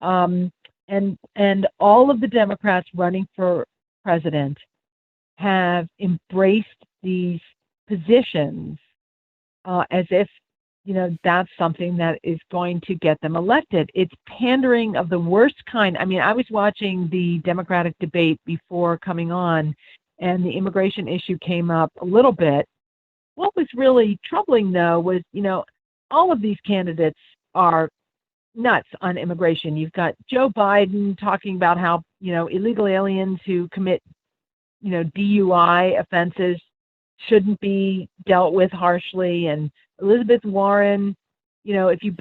And all of the Democrats running for president have embraced these positions as if, that's something that is going to get them elected. It's pandering of the worst kind. I mean, I was watching the Democratic debate before coming on, and the immigration issue came up a little bit. What was really troubling, though, was, all of these candidates are nuts on immigration. You've got Joe Biden talking about how, illegal aliens who commit, DUI offenses shouldn't be dealt with harshly. And Elizabeth Warren, if you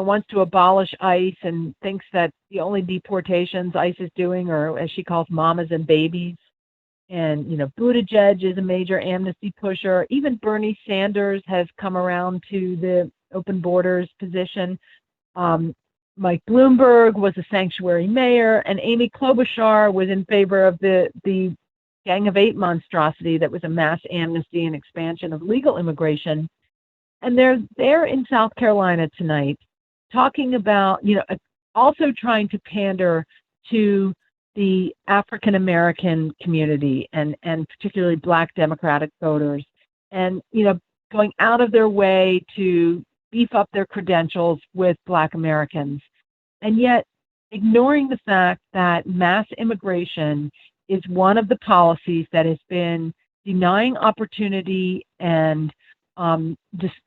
wants to abolish ICE and thinks that the only deportations ICE is doing are, as she calls, mamas and babies. And, Buttigieg is a major amnesty pusher. Even Bernie Sanders has come around to the open borders position. Mike Bloomberg was a sanctuary mayor, and Amy Klobuchar was in favor of the Gang of Eight monstrosity that was a mass amnesty and expansion of legal immigration. And they're there in South Carolina tonight talking about, also trying to pander to the African American community and particularly Black Democratic voters, and, going out of their way to beef up their credentials with Black Americans, and yet ignoring the fact that mass immigration is one of the policies that has been denying opportunity and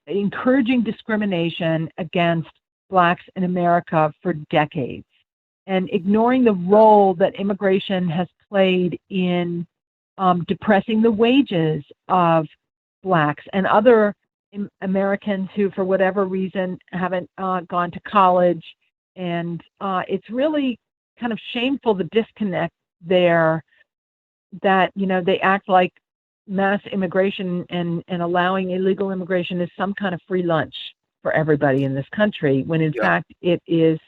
encouraging discrimination against Blacks in America for decades, and ignoring the role that immigration has played in depressing the wages of Blacks and other Americans who, for whatever reason, haven't gone to college. And it's really kind of shameful, the disconnect there, that, they act like mass immigration and allowing illegal immigration is some kind of free lunch for everybody in this country, when in fact it is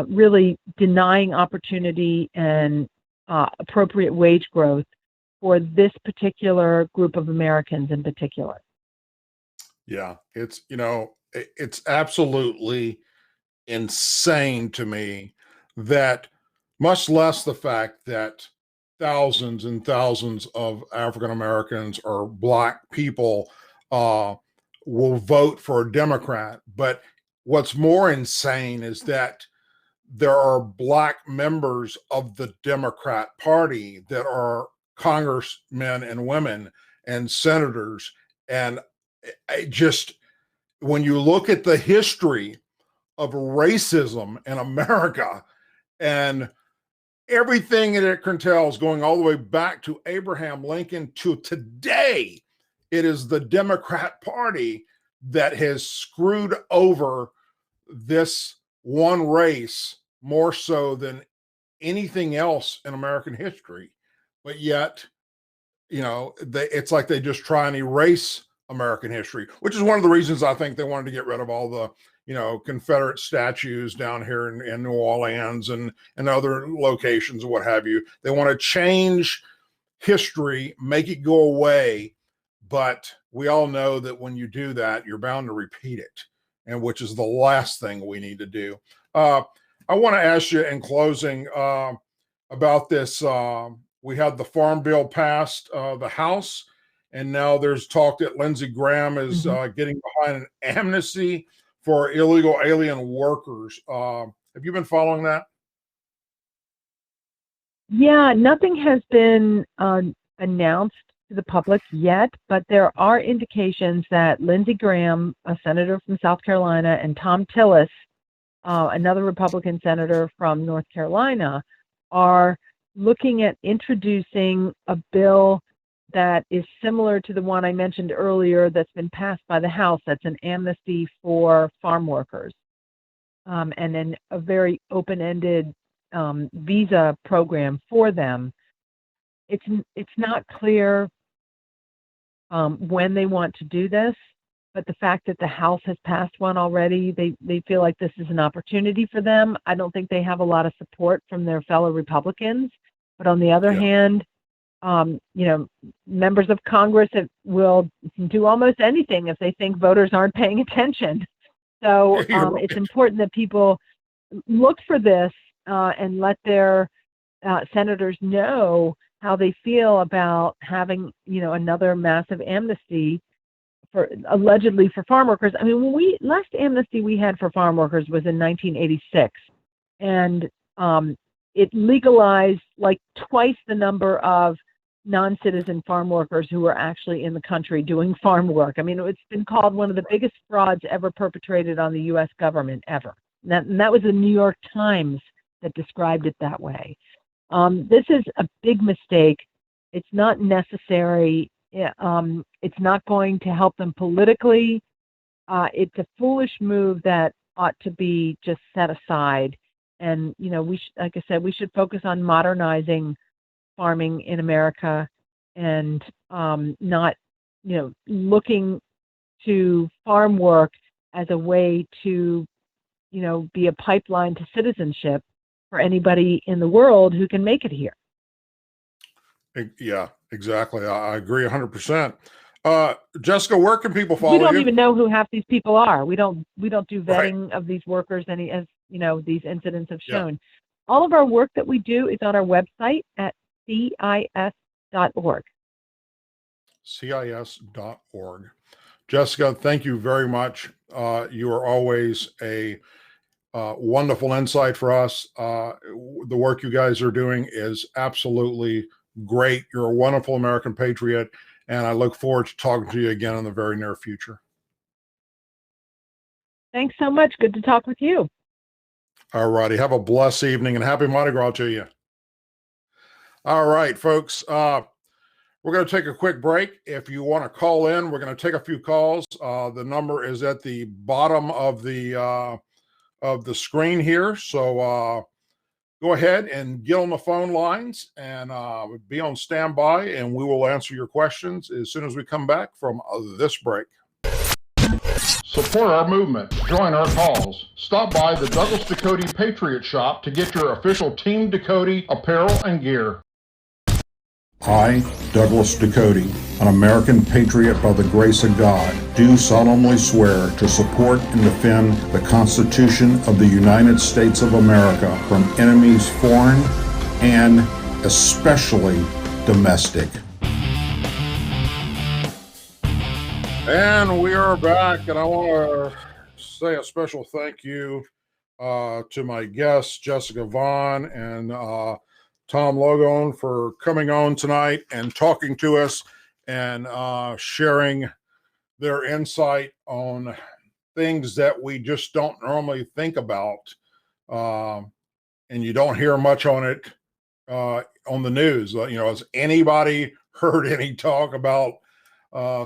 really denying opportunity and appropriate wage growth for this particular group of Americans in particular. Yeah, it's, it's absolutely insane to me that, much less the fact that thousands and thousands of African Americans or Black people will vote for a Democrat. But what's more insane is that there are Black members of the Democrat Party that are congressmen and women and senators. And when you look at the history of racism in America and everything that it curtails, going all the way back to Abraham Lincoln to today, it is the Democrat Party that has screwed over this one race more so than anything else in American history. But yet, it's like they just try and erase American history, which is one of the reasons I think they wanted to get rid of all the, Confederate statues down here in New Orleans and other locations and what have you. They want to change history, make it go away. But we all know that when you do that, you're bound to repeat it, and which is the last thing we need to do. I want to ask you in closing about this. We had the Farm Bill passed the House, and now there's talk that Lindsey Graham is getting behind an amnesty for illegal alien workers. Have you been following that? Yeah, nothing has been announced to the public yet, but there are indications that Lindsey Graham, a senator from South Carolina, and Tom Tillis, another Republican senator from North Carolina, are looking at introducing a bill that is similar to the one I mentioned earlier that's been passed by the House. That's an amnesty for farm workers, and then a very open-ended visa program for them. It's not clear when they want to do this, but the fact that the House has passed one already, they feel like this is an opportunity for them. I don't think they have a lot of support from their fellow Republicans, but on the other hand, members of Congress will do almost anything if they think voters aren't paying attention. So it's important that people look for this and let their senators know how they feel about having, another massive amnesty allegedly for farm workers. I mean, last amnesty we had for farm workers was in 1986, and it legalized like twice the number of non-citizen farm workers who were actually in the country doing farm work. I mean, it's been called one of the biggest frauds ever perpetrated on the U.S. government ever. And that was the New York Times that described it that way. This is a big mistake. It's not necessary. It's not going to help them politically. It's a foolish move that ought to be just set aside. And, like I said, we should focus on modernizing farming in America and not, looking to farm work as a way to, be a pipeline to citizenship for anybody in the world who can make it here. Yeah, exactly. I agree 100%. Jessica, where can people follow you? We don't even know who half these people are. We don't do vetting of these workers, as these incidents have shown. All of our work that we do is on our website at CIS.org. CIS.org. Jessica, thank you very much. You are always a wonderful insight for us. The work you guys are doing is absolutely great. You're a wonderful American patriot, and I look forward to talking to you again in the very near future. Thanks so much. Good to talk with you. All righty. Have a blessed evening and happy Mardi Gras to you. All right, folks. We're going to take a quick break. If you want to call in, we're going to take a few calls. The number is at the bottom of the screen here. So go ahead and get on the phone lines and be on standby, and we will answer your questions as soon as we come back from this break. Support our movement. Join our calls. Stop by the Douglas Ducote Patriot Shop to get your official Team Ducote apparel and gear. I, Douglas Ducote, an American patriot by the grace of God, do solemnly swear to support and defend the Constitution of the United States of America from enemies foreign and especially domestic. And we are back, and I want to say a special thank you to my guests, Jessica Vaughn and Tom Luongo, for coming on tonight and talking to us and sharing their insight on things that we just don't normally think about. And you don't hear much on it on the news. Has anybody heard any talk about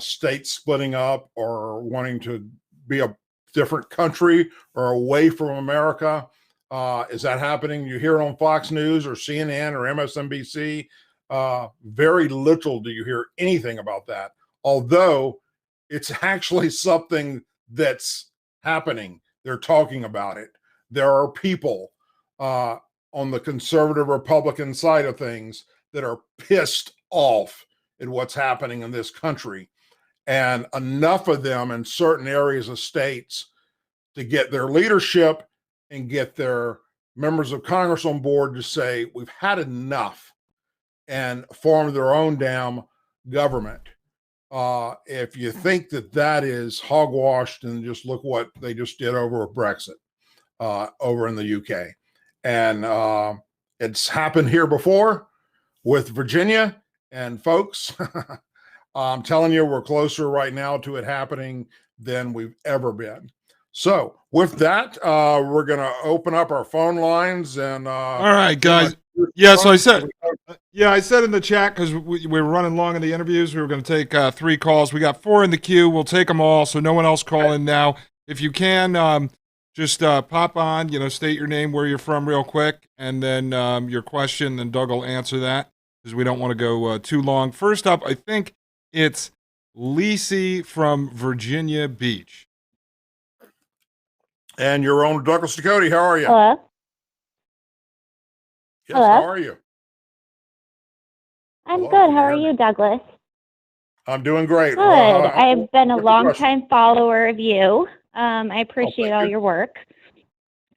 states splitting up or wanting to be a different country or away from America? Is that happening? You hear it on Fox News or CNN or MSNBC. Very little do you hear anything about that, although it's actually something that's happening. They're talking about it. There are people on the conservative Republican side of things that are pissed off at what's happening in this country, and enough of them in certain areas of states to get their leadership and get their members of Congress on board to say, we've had enough, and form their own damn government. If you think that is hogwash, then just look what they just did over Brexit over in the UK. And it's happened here before with Virginia. And folks, I'm telling you, we're closer right now to it happening than we've ever been. So with that, we're going to open up our phone lines. And all right, guys, Yeah, so I said in the chat, because we were running long in the interviews. We were going to take 3 calls. We got 4 in the queue. We'll take them all, so no one else call in now. If you can, just pop on, state your name, where you're from real quick, and then your question, and Doug will answer that, because we don't want to go too long. First up, I think it's Lisi from Virginia Beach. And your own Douglas Ducote, how are you? Hello? Yes, Hello? how are you? I'm Hello, good. can you How are hear me? you, Douglas? I'm doing great. Good. Well, I've been a what's your question? long-time follower of you. I appreciate thank all you. your work.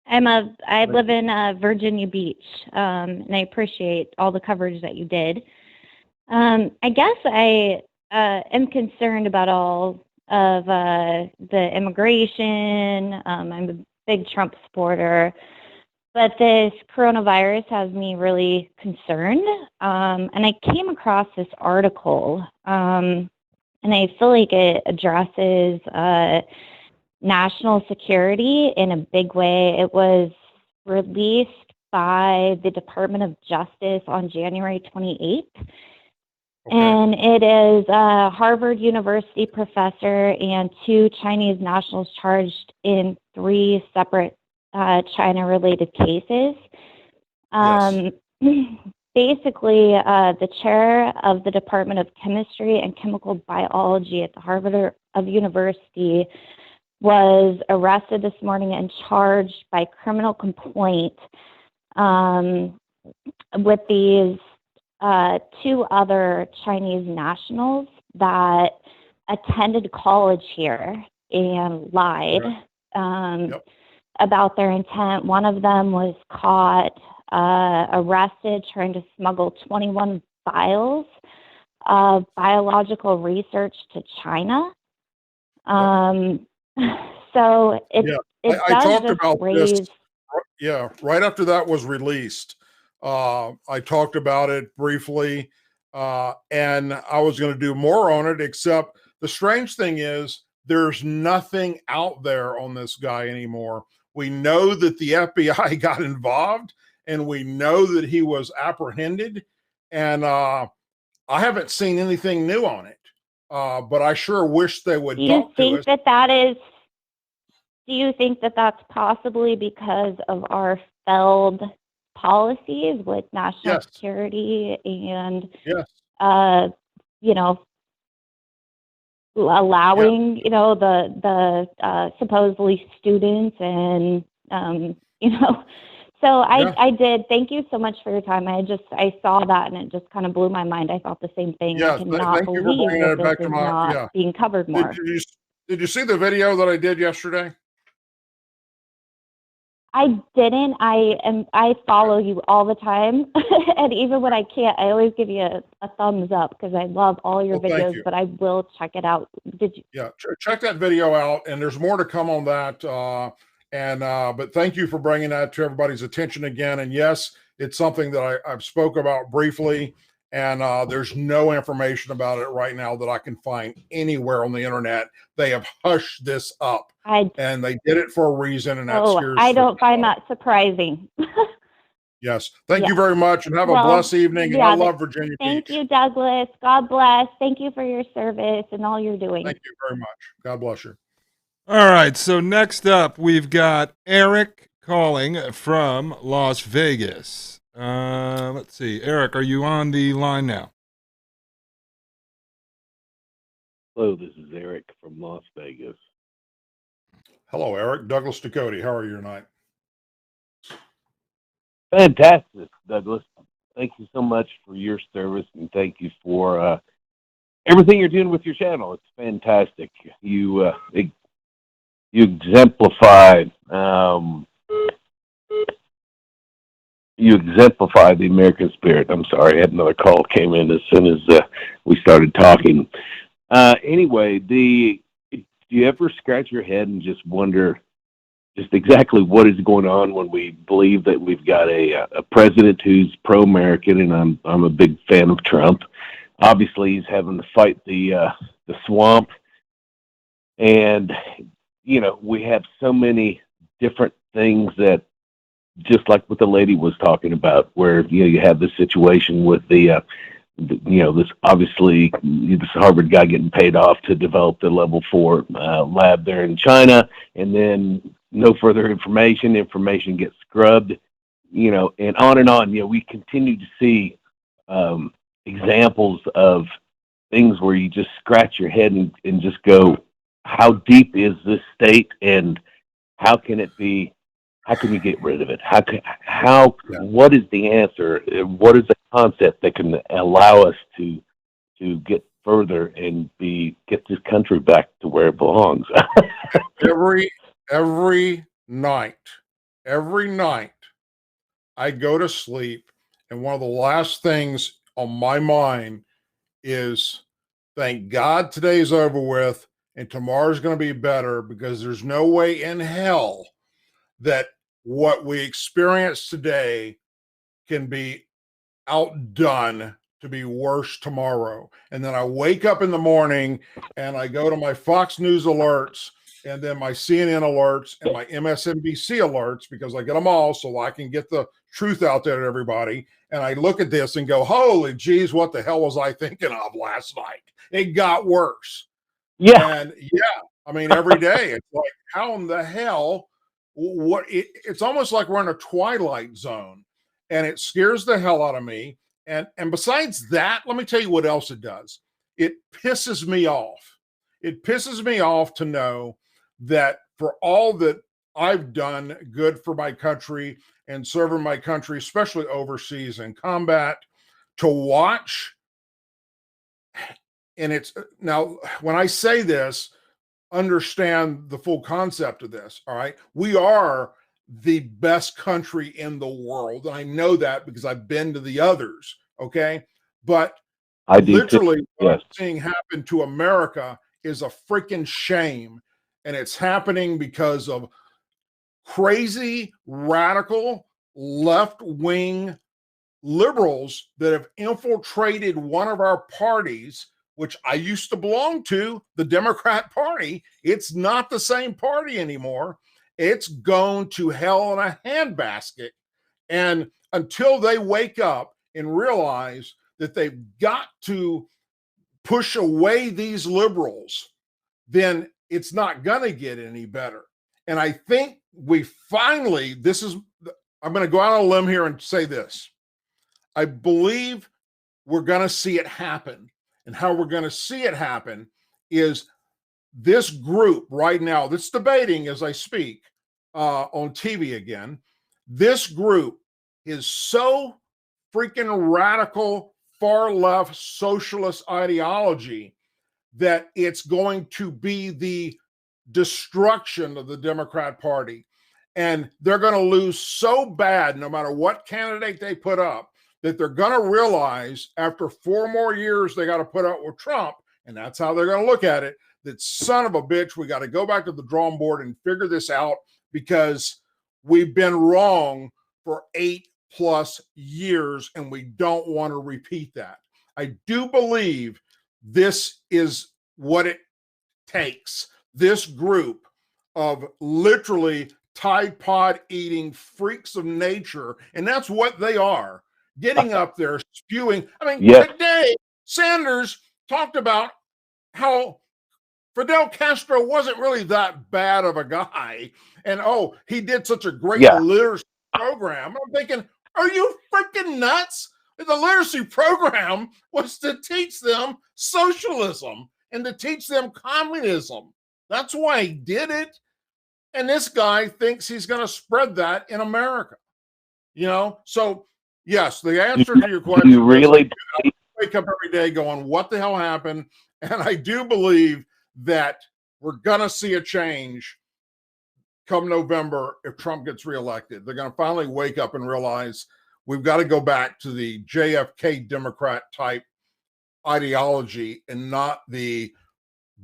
I live in Virginia Beach, and I appreciate all the coverage that you did. I guess I am concerned about all of the immigration. I'm a big Trump supporter. But this coronavirus has me really concerned. And I came across this article, and I feel like it addresses national security in a big way. It was released by the Department of Justice on January 28th. Okay. And it is a Harvard University professor and 2 Chinese nationals charged in 3 separate China-related cases. Yes. Basically, the chair of the Department of Chemistry and Chemical Biology at the Harvard University was arrested this morning and charged by criminal complaint with these 2 other Chinese nationals that attended college here and lied. About their intent. One of them was caught, arrested, trying to smuggle 21 vials of biological research to China. So it I does talked just about raise. this. Yeah, right after that was released, I talked about it briefly, and I was going to do more on it, except the strange thing is there's nothing out there on this guy anymore. We know that the FBI got involved, and we know that he was apprehended, and I haven't seen anything new on it, but I sure wish they would talk to us. Do you think that that's possibly because of our failed policies with national security and, allowing, the supposedly students and, so I did. Thank you so much for your time. I saw that and it just kind of blew my mind. I thought the same thing. I cannot believe that this is not being covered more. Did you see the video that I did yesterday? I didn't. I follow you all the time, and even when I can't, I always give you a thumbs up because I love all your videos. But I will check it out. Did you? Yeah, check that video out, and there's more to come on that. But thank you for bringing that to everybody's attention again. And yes, it's something that I've spoke about briefly, and there's no information about it right now that I can find anywhere on the internet. They have hushed this up. And they did it for a reason, and that scares. I don't find that surprising. Yes. Thank you very much, and have a blessed evening. And I love Virginia Beach. Thank you, Douglas. God bless. Thank you for your service and all you're doing. Thank you very much. God bless you. All right. So next up, we've got Eric calling from Las Vegas. Let's see. Eric, are you on the line now? Hello, this is Eric from Las Vegas. Hello, Eric. Douglas Ducote. How are you tonight? Fantastic, Douglas. Thank you so much for your service, and thank you for everything you're doing with your channel. It's fantastic. You exemplify the American spirit. I'm sorry, I had another call came in as soon as we started talking. Anyway, do you ever scratch your head and just wonder just exactly what is going on when we believe that we've got a president who's pro-American, and I'm a big fan of Trump. Obviously, he's having to fight the swamp, and we have so many different things that just like what the lady was talking about, where you have this situation with this obviously this Harvard guy getting paid off to develop the level 4 lab there in China, and then no further information gets scrubbed, and on and on. We continue to see examples of things where you just scratch your head and just go, how deep is this state, and how can it be? How can we get rid of it? What is the answer? What is the concept that can allow us to get further and get this country back to where it belongs? every night, I go to sleep, and one of the last things on my mind is, thank God today's over with, and tomorrow's going to be better, because there's no way in hell that what we experience today can be outdone to be worse tomorrow. And then I wake up in the morning and I go to my Fox News alerts, and then my CNN alerts, and my MSNBC alerts, because I get them all so I can get the truth out there to everybody. And I look at this and go, holy geez, what the hell was I thinking of last night? It got worse. Yeah. And I mean, every day it's like, how in the hell? It's almost like we're in a twilight zone, and it scares the hell out of me. And besides that, let me tell you what else it does. It pisses me off. It pisses me off to know that for all that I've done good for my country and serving my country, especially overseas in combat, to watch. And it's now, when I say this, understand the full concept of this. All right. We are the best country in the world. And I know that because I've been to the others. Okay. But I do literally too. what Yes. I'm seeing happen to America is a freaking shame. And it's happening because of crazy, radical, left-wing liberals that have infiltrated one of our parties, which I used to belong to, the Democrat Party. It's not the same party anymore. It's gone to hell in a handbasket. And until they wake up and realize that they've got to push away these liberals, then it's not going to get any better. And I think we finally, I'm going to go out on a limb here and say this. I believe we're going to see it happen. And how we're going to see it happen is this group right now that's debating as I speak on TV again. This group is so freaking radical, far left socialist ideology that it's going to be the destruction of the Democrat Party. And they're going to lose so bad, no matter what candidate they put up, that they're going to realize after 4 more years they got to put up with Trump, and that's how they're going to look at it, that son of a bitch, we got to go back to the drawing board and figure this out, because we've been wrong for 8+ years, and we don't want to repeat that. I do believe this is what it takes. This group of literally Tide Pod eating freaks of nature, and that's what they are, getting up there spewing. I mean, Today Sanders talked about how Fidel Castro wasn't really that bad of a guy, and he did such a great literacy program. I'm thinking, are you freaking nuts? The literacy program was to teach them socialism and to teach them communism. That's why he did it. And this guy thinks he's going to spread that in America. So yes, the answer to your question, you really I wake up every day going, what the hell happened? And I do believe that we're going to see a change come November if Trump gets reelected. They're going to finally wake up and realize we've got to go back to the JFK Democrat type ideology and not the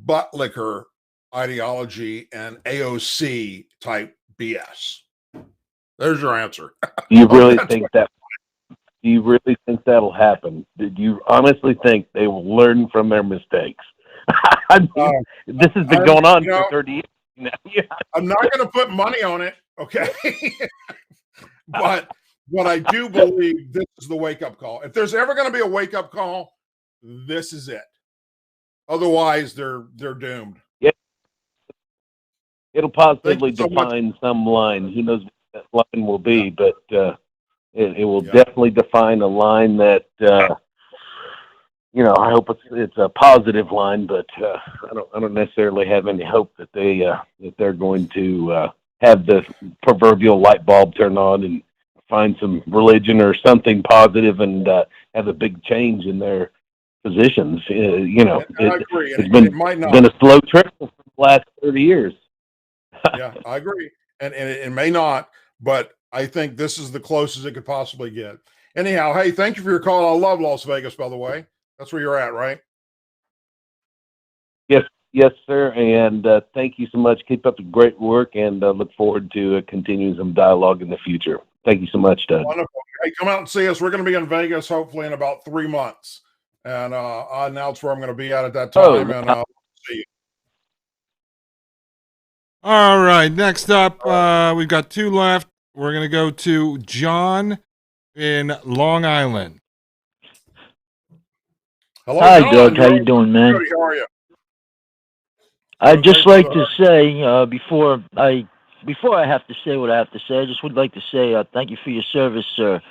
butt liquor ideology and AOC type BS. There's your answer. You really think that? Do you really think that'll happen? Did you honestly think they will learn from their mistakes? I mean, this has been going on for 30 years now. I'm not going to put money on it. Okay. But I do believe this is the wake-up call. If there's ever going to be a wake-up call, this is it. Otherwise, they're doomed. Yeah. It'll positively so define some line. Who knows what that line will be, but it will definitely define a line that I hope it's a positive line, but I don't necessarily have any hope that they're going to have the proverbial light bulb turn on and find some religion or something positive and have a big change in their positions. I agree. It's been a slow trickle for the last 30 years. Yeah, I agree. And it may not, but I think this is the closest it could possibly get. Anyhow, hey, thank you for your call. I love Las Vegas, by the way. That's where you're at, right? Yes, sir. And thank you so much. Keep up the great work, and look forward to continuing some dialogue in the future. Thank you so much, Doug. Wonderful. Hey, come out and see us. We're going to be in Vegas hopefully in about 3 months. And I'll announce where I'm going to be at that time, and I'll see you. All right. Next up, we've got 2 left. We're going to go to John in Long Island. Hello, Hi, John. Doug. How you doing, man? How are you? I'd just like to say before I have to say what I have to say, I just would like to say thank you for your service, sir.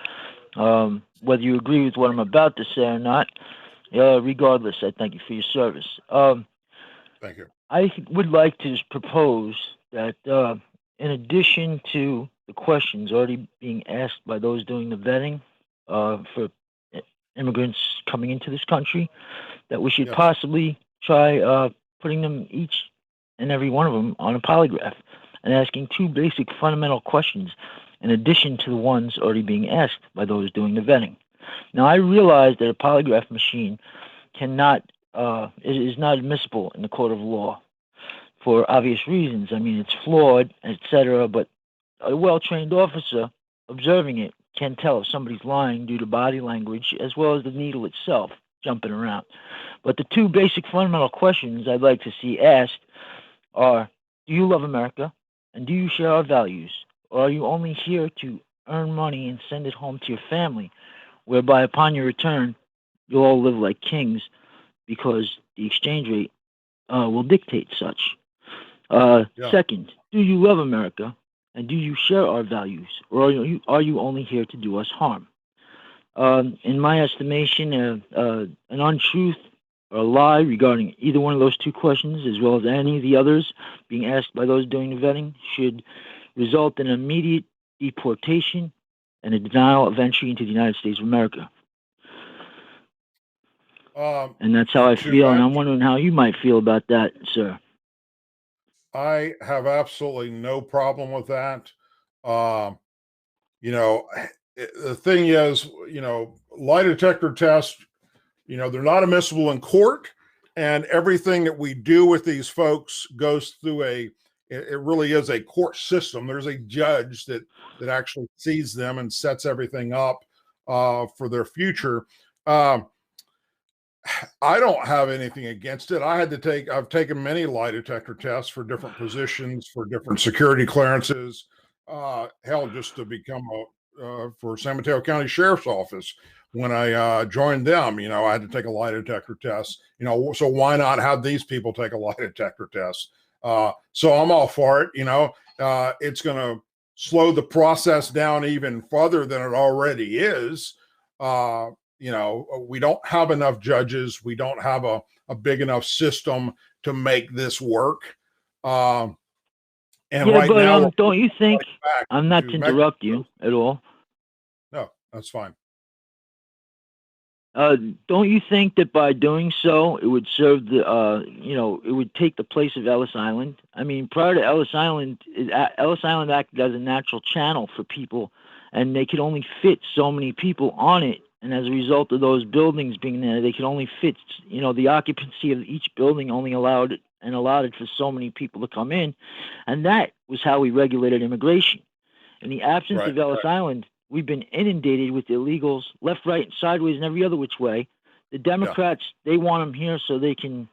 Whether you agree with what I'm about to say or not, regardless, I thank you for your service. Thank you. I would like to propose that in addition to the questions already being asked by those doing the vetting for immigrants coming into this country, that we should possibly try putting them, each and every one of them, on a polygraph and asking 2 basic fundamental questions in addition to the ones already being asked by those doing the vetting. Now, I realize that a polygraph machine is not admissible in the court of law for obvious reasons. I mean, it's flawed, etc., but a well-trained officer observing it can tell if somebody's lying due to body language as well as the needle itself jumping around. But the 2 basic fundamental questions I'd like to see asked are, do you love America? And do you share our values? Or are you only here to earn money and send it home to your family, whereby upon your return, you'll all live like kings because the exchange rate will dictate such? Second, do you love America? And do you share our values? Or are you only here to do us harm? In my estimation, an untruth or a lie regarding either one of those 2 questions, as well as any of the others being asked by those doing the vetting, should result in immediate deportation and a denial of entry into the United States of America. And that's how I feel, and I'm wondering how you might feel about that, sir. I have absolutely no problem with that. The thing is, lie detector tests, they're not admissible in court, and everything that we do with these folks goes through it really is a court system. There's a judge that actually sees them and sets everything up for their future. I don't have anything against it. I've taken many lie detector tests for different positions, for different security clearances, just to become for San Mateo County Sheriff's Office. When I joined them, I had to take a lie detector test, so why not have these people take a lie detector test? So I'm all for it. It's going to slow the process down even further than it already is. We don't have enough judges. We don't have a big enough system to make this work. And right now, don't you think, I'm not to interrupt you at all. No, that's fine. Don't you think that by doing so, it would serve it would take the place of Ellis Island? I mean, prior to Ellis Island acted as a natural channel for people, and they could only fit so many people on it. And as a result of those buildings being there, they could only fit, the occupancy of each building only allowed it for so many people to come in. And that was how we regulated immigration. In the absence of Ellis Island, we've been inundated with illegals left, right, and sideways and every other which way. The Democrats, they want them here so they can,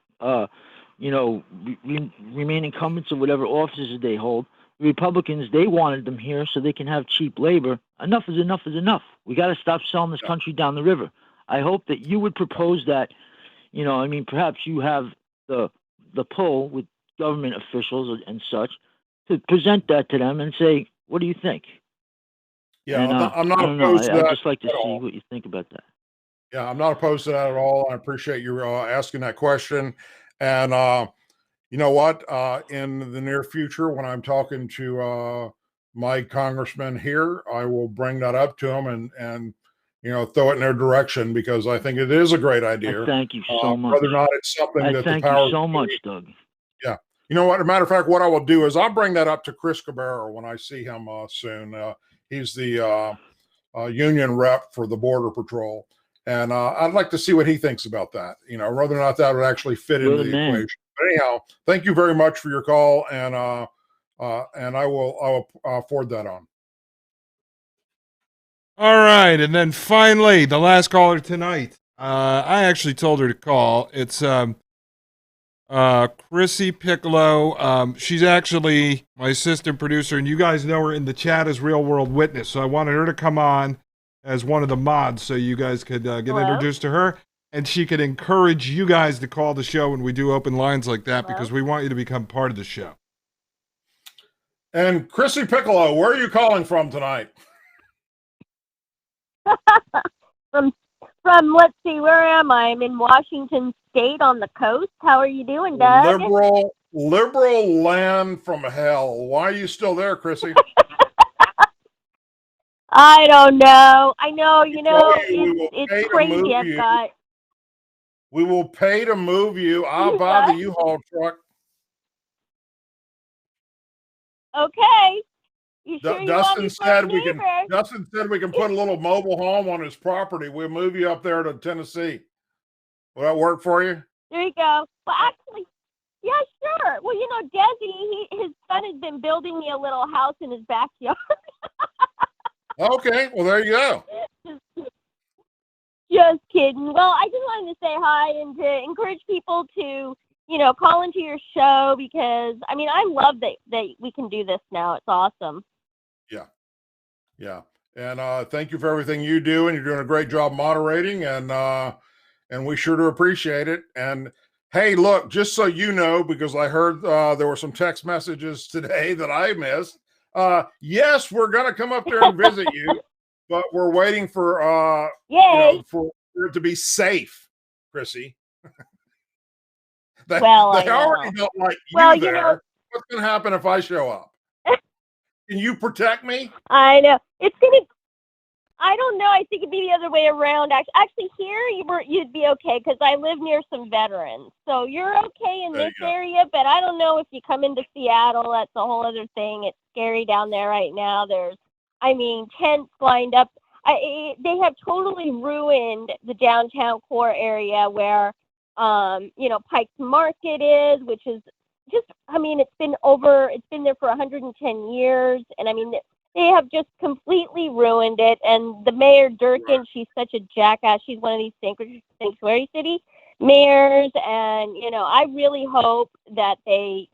remain incumbents of whatever offices they hold. The Republicans, they wanted them here so they can have cheap labor. Enough is enough is enough. We got to stop selling this country down the river. I hope that you would propose that. I mean, perhaps you have the pull with government officials and such to present that to them and say, what do you think? Yeah, And, I'm not I don't know. opposed to that. I'd just like to at see all. what you think about that. Yeah, I'm not opposed to that at all. I appreciate you asking that question. And you know what? In the near future, when I'm talking to my congressman here, I will bring that up to them and throw it in their direction, because I think it is a great idea. Thank you so much. Whether or not it's something that the thank powers you so much, Doug. Yeah. You know what? As a matter of fact, what I will do is I'll bring that up to Chris Cabrera when I see him soon. He's the union rep for the Border Patrol. And I'd like to see what he thinks about that, whether or not that would actually fit into the equation. But anyhow, thank you very much for your call, and I will forward that on. All right, and then finally, the last caller tonight. I actually told her to call. It's Chrissie Piccolo. She's actually my assistant producer, and you guys know her in the chat as Real World Witness. So I wanted her to come on as one of the mods so you guys could get introduced to her, and she could encourage you guys to call the show when we do open lines like that, because we want you to become part of the show. And Chrissie Piccolo, where are you calling from tonight? From let's see, where am I? I'm in Washington State on the coast. How are you doing, Doug? Liberal land from hell. Why are you still there, Chrissie? I don't know. I know, it's crazy. We will pay to move you. I'll buy the U-Haul truck. Okay. You sure Dustin said we can put a little mobile home on his property. We'll move you up there to Tennessee. Will that work for you? There you go. Well, actually, yeah, sure. Well, Desi, his son has been building me a little house in his backyard. Okay, well, there you go. Just kidding. Well, I just wanted to say hi and to encourage people to, call into your show, because, I mean, I love that we can do this now. It's awesome. Yeah. And thank you for everything you do, and you're doing a great job moderating, and we sure do appreciate it. And hey, look, just so you know, because I heard there were some text messages today that I missed. Yes, we're going to come up there and visit you, but we're waiting for for it to be safe, Chrissie. They already don't like you there. What's going to happen if I show up? Can you protect me? I know. I don't know. I think it'd be the other way around. Actually, here you'd be okay, because I live near some veterans. So you're okay in this area, but I don't know if you come into Seattle. That's a whole other thing. It's scary down there right now. There's, tents lined up. They have totally ruined the downtown core area where, Pike's Market is, which is just, it's been there for 110 years. And they have just completely ruined it. And the mayor, Durkin, she's such a jackass. She's one of these sanctuary city mayors. And, I really hope that they,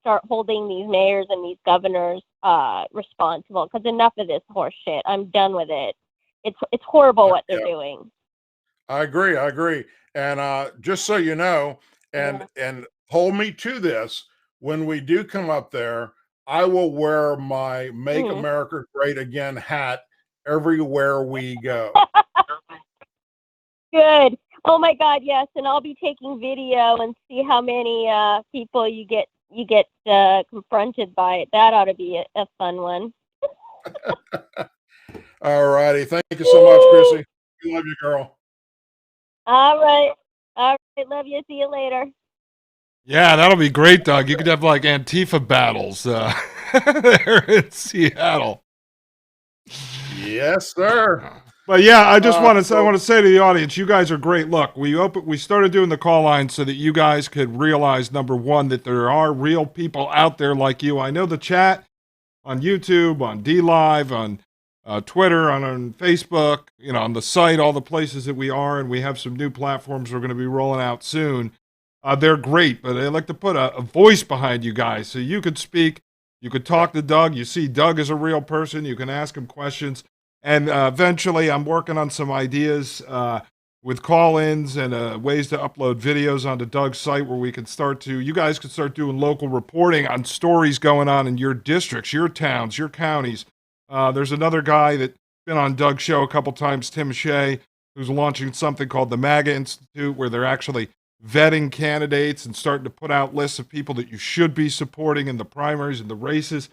start holding these mayors and these governors responsible, because enough of this horse shit. I'm done with it. It's horrible what they're doing. I agree. And just so you know, and hold me to this, when we do come up there, I will wear my Make America Great Again hat everywhere we go. Good. Oh my God, yes. And I'll be taking video and see how many people you get confronted by it. That ought to be a fun one. All righty. Thank you so much, Chrissie. We love you, girl. All right. Love you. See you later. Yeah, that'll be great, Doug. You could have like Antifa battles there in Seattle. Yes, sir. But yeah, I just want to say to the audience, you guys are great. Look, we started doing the call line so that you guys could realize, number one, that there are real people out there like you. I know the chat on YouTube, on DLive, on Twitter, on Facebook, on the site, all the places that we are, and we have some new platforms we're going to be rolling out soon. They're great, but I like to put a voice behind you guys so you could speak You could talk to Doug. You see Doug is a real person. You can ask him questions. And eventually, I'm working on some ideas with call-ins and ways to upload videos onto Doug's site where you guys can start doing local reporting on stories going on in your districts, your towns, your counties. There's another guy that's been on Doug's show a couple times, Tim Shea, who's launching something called the MAGA Institute, where they're actually vetting candidates and starting to put out lists of people that you should be supporting in the primaries and the races.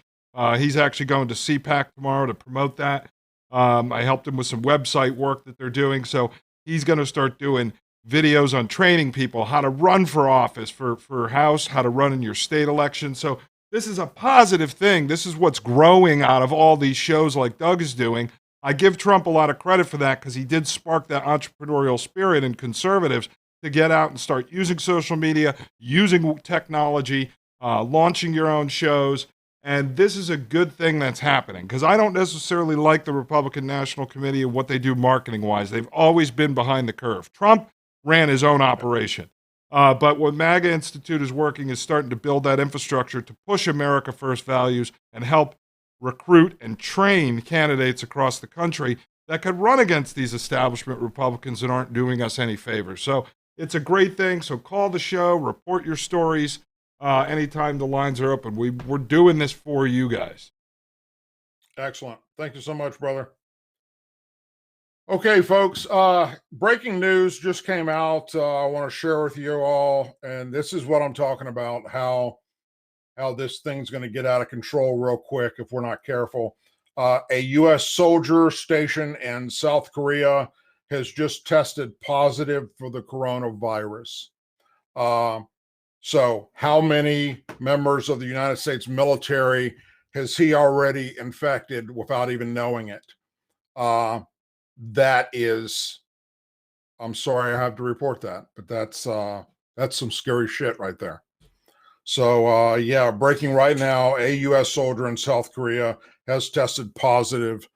He's actually going to CPAC tomorrow to promote that. I helped him with some website work that they're doing. So he's going to start doing videos on training people how to run for office, for House, how to run in your state election. So this is a positive thing. This is what's growing out of all these shows like Doug is doing. I give Trump a lot of credit for that because he did spark that entrepreneurial spirit in conservatives to get out and start using social media, using technology, launching your own shows. And this is a good thing that's happening because I don't necessarily like the Republican National Committee and what they do marketing-wise. They've always been behind the curve. Trump ran his own operation. But what MAGA Institute is working is starting to build that infrastructure to push America First values and help recruit and train candidates across the country that could run against these establishment Republicans that aren't doing us any favors. So it's a great thing. So call the show, report your stories anytime the lines are open. We're doing this for you guys. Excellent. Thank you so much, brother. Okay, folks, breaking news just came out. I want to share with you all, and this is what I'm talking about, how this thing's going to get out of control real quick if we're not careful. A U.S. soldier stationed in South Korea has just tested positive for the coronavirus. So how many members of the United States military has he already infected without even knowing it? That is, I'm sorry I have to report that, but that's some scary shit right there. So, yeah, breaking right now, a U.S. soldier in South Korea has tested positive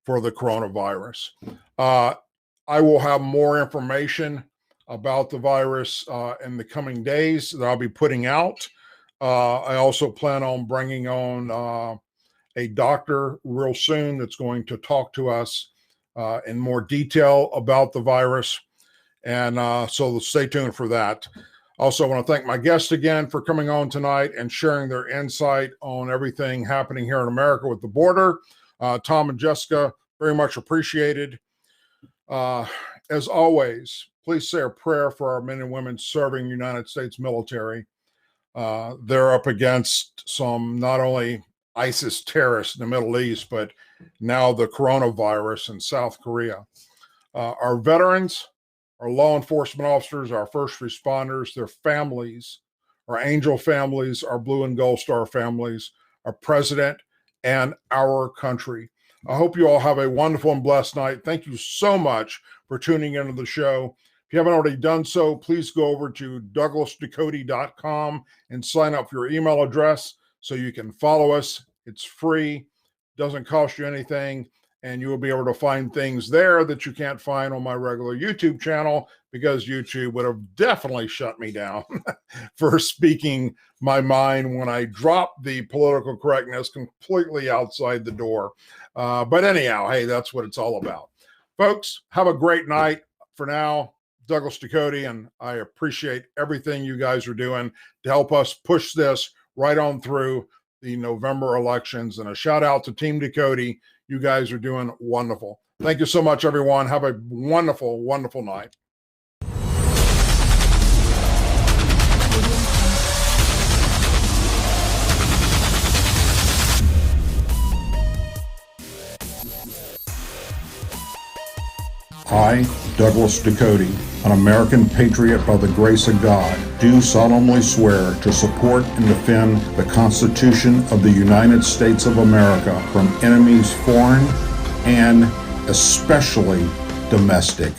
for the coronavirus. I will have more information about the virus in the coming days that I'll be putting out. I also plan on bringing on a doctor real soon that's going to talk to us in more detail about the virus. And so stay tuned for that. Also, I want to thank my guests again for coming on tonight and sharing their insight on everything happening here in America with the border. Tom and Jessica, very much appreciated. As always, please say a prayer for our men and women serving United States military. They're up against some not only ISIS terrorists in the Middle East, but now the coronavirus in South Korea. Our veterans, our law enforcement officers, our first responders, their families, our angel families, our blue and gold star families, our president, and our country. I hope you all have a wonderful and blessed night. Thank you so much for tuning into the show. If you haven't already done so, please go over to douglasducote.com and sign up for your email address so you can follow us. It's free, doesn't cost you anything, and you will be able to find things there that you can't find on my regular YouTube channel because YouTube would have definitely shut me down for speaking my mind when I dropped the political correctness completely outside the door. But anyhow, hey, that's what it's all about. Folks, have a great night. For now, Douglas Ducote, and I appreciate everything you guys are doing to help us push this right on through the November elections. And a shout out to Team Ducote. You guys are doing wonderful. Thank you so much, everyone. Have a wonderful, wonderful night. I, Douglas Ducote, an American patriot by the grace of God, do solemnly swear to support and defend the Constitution of the United States of America from enemies foreign and especially domestic.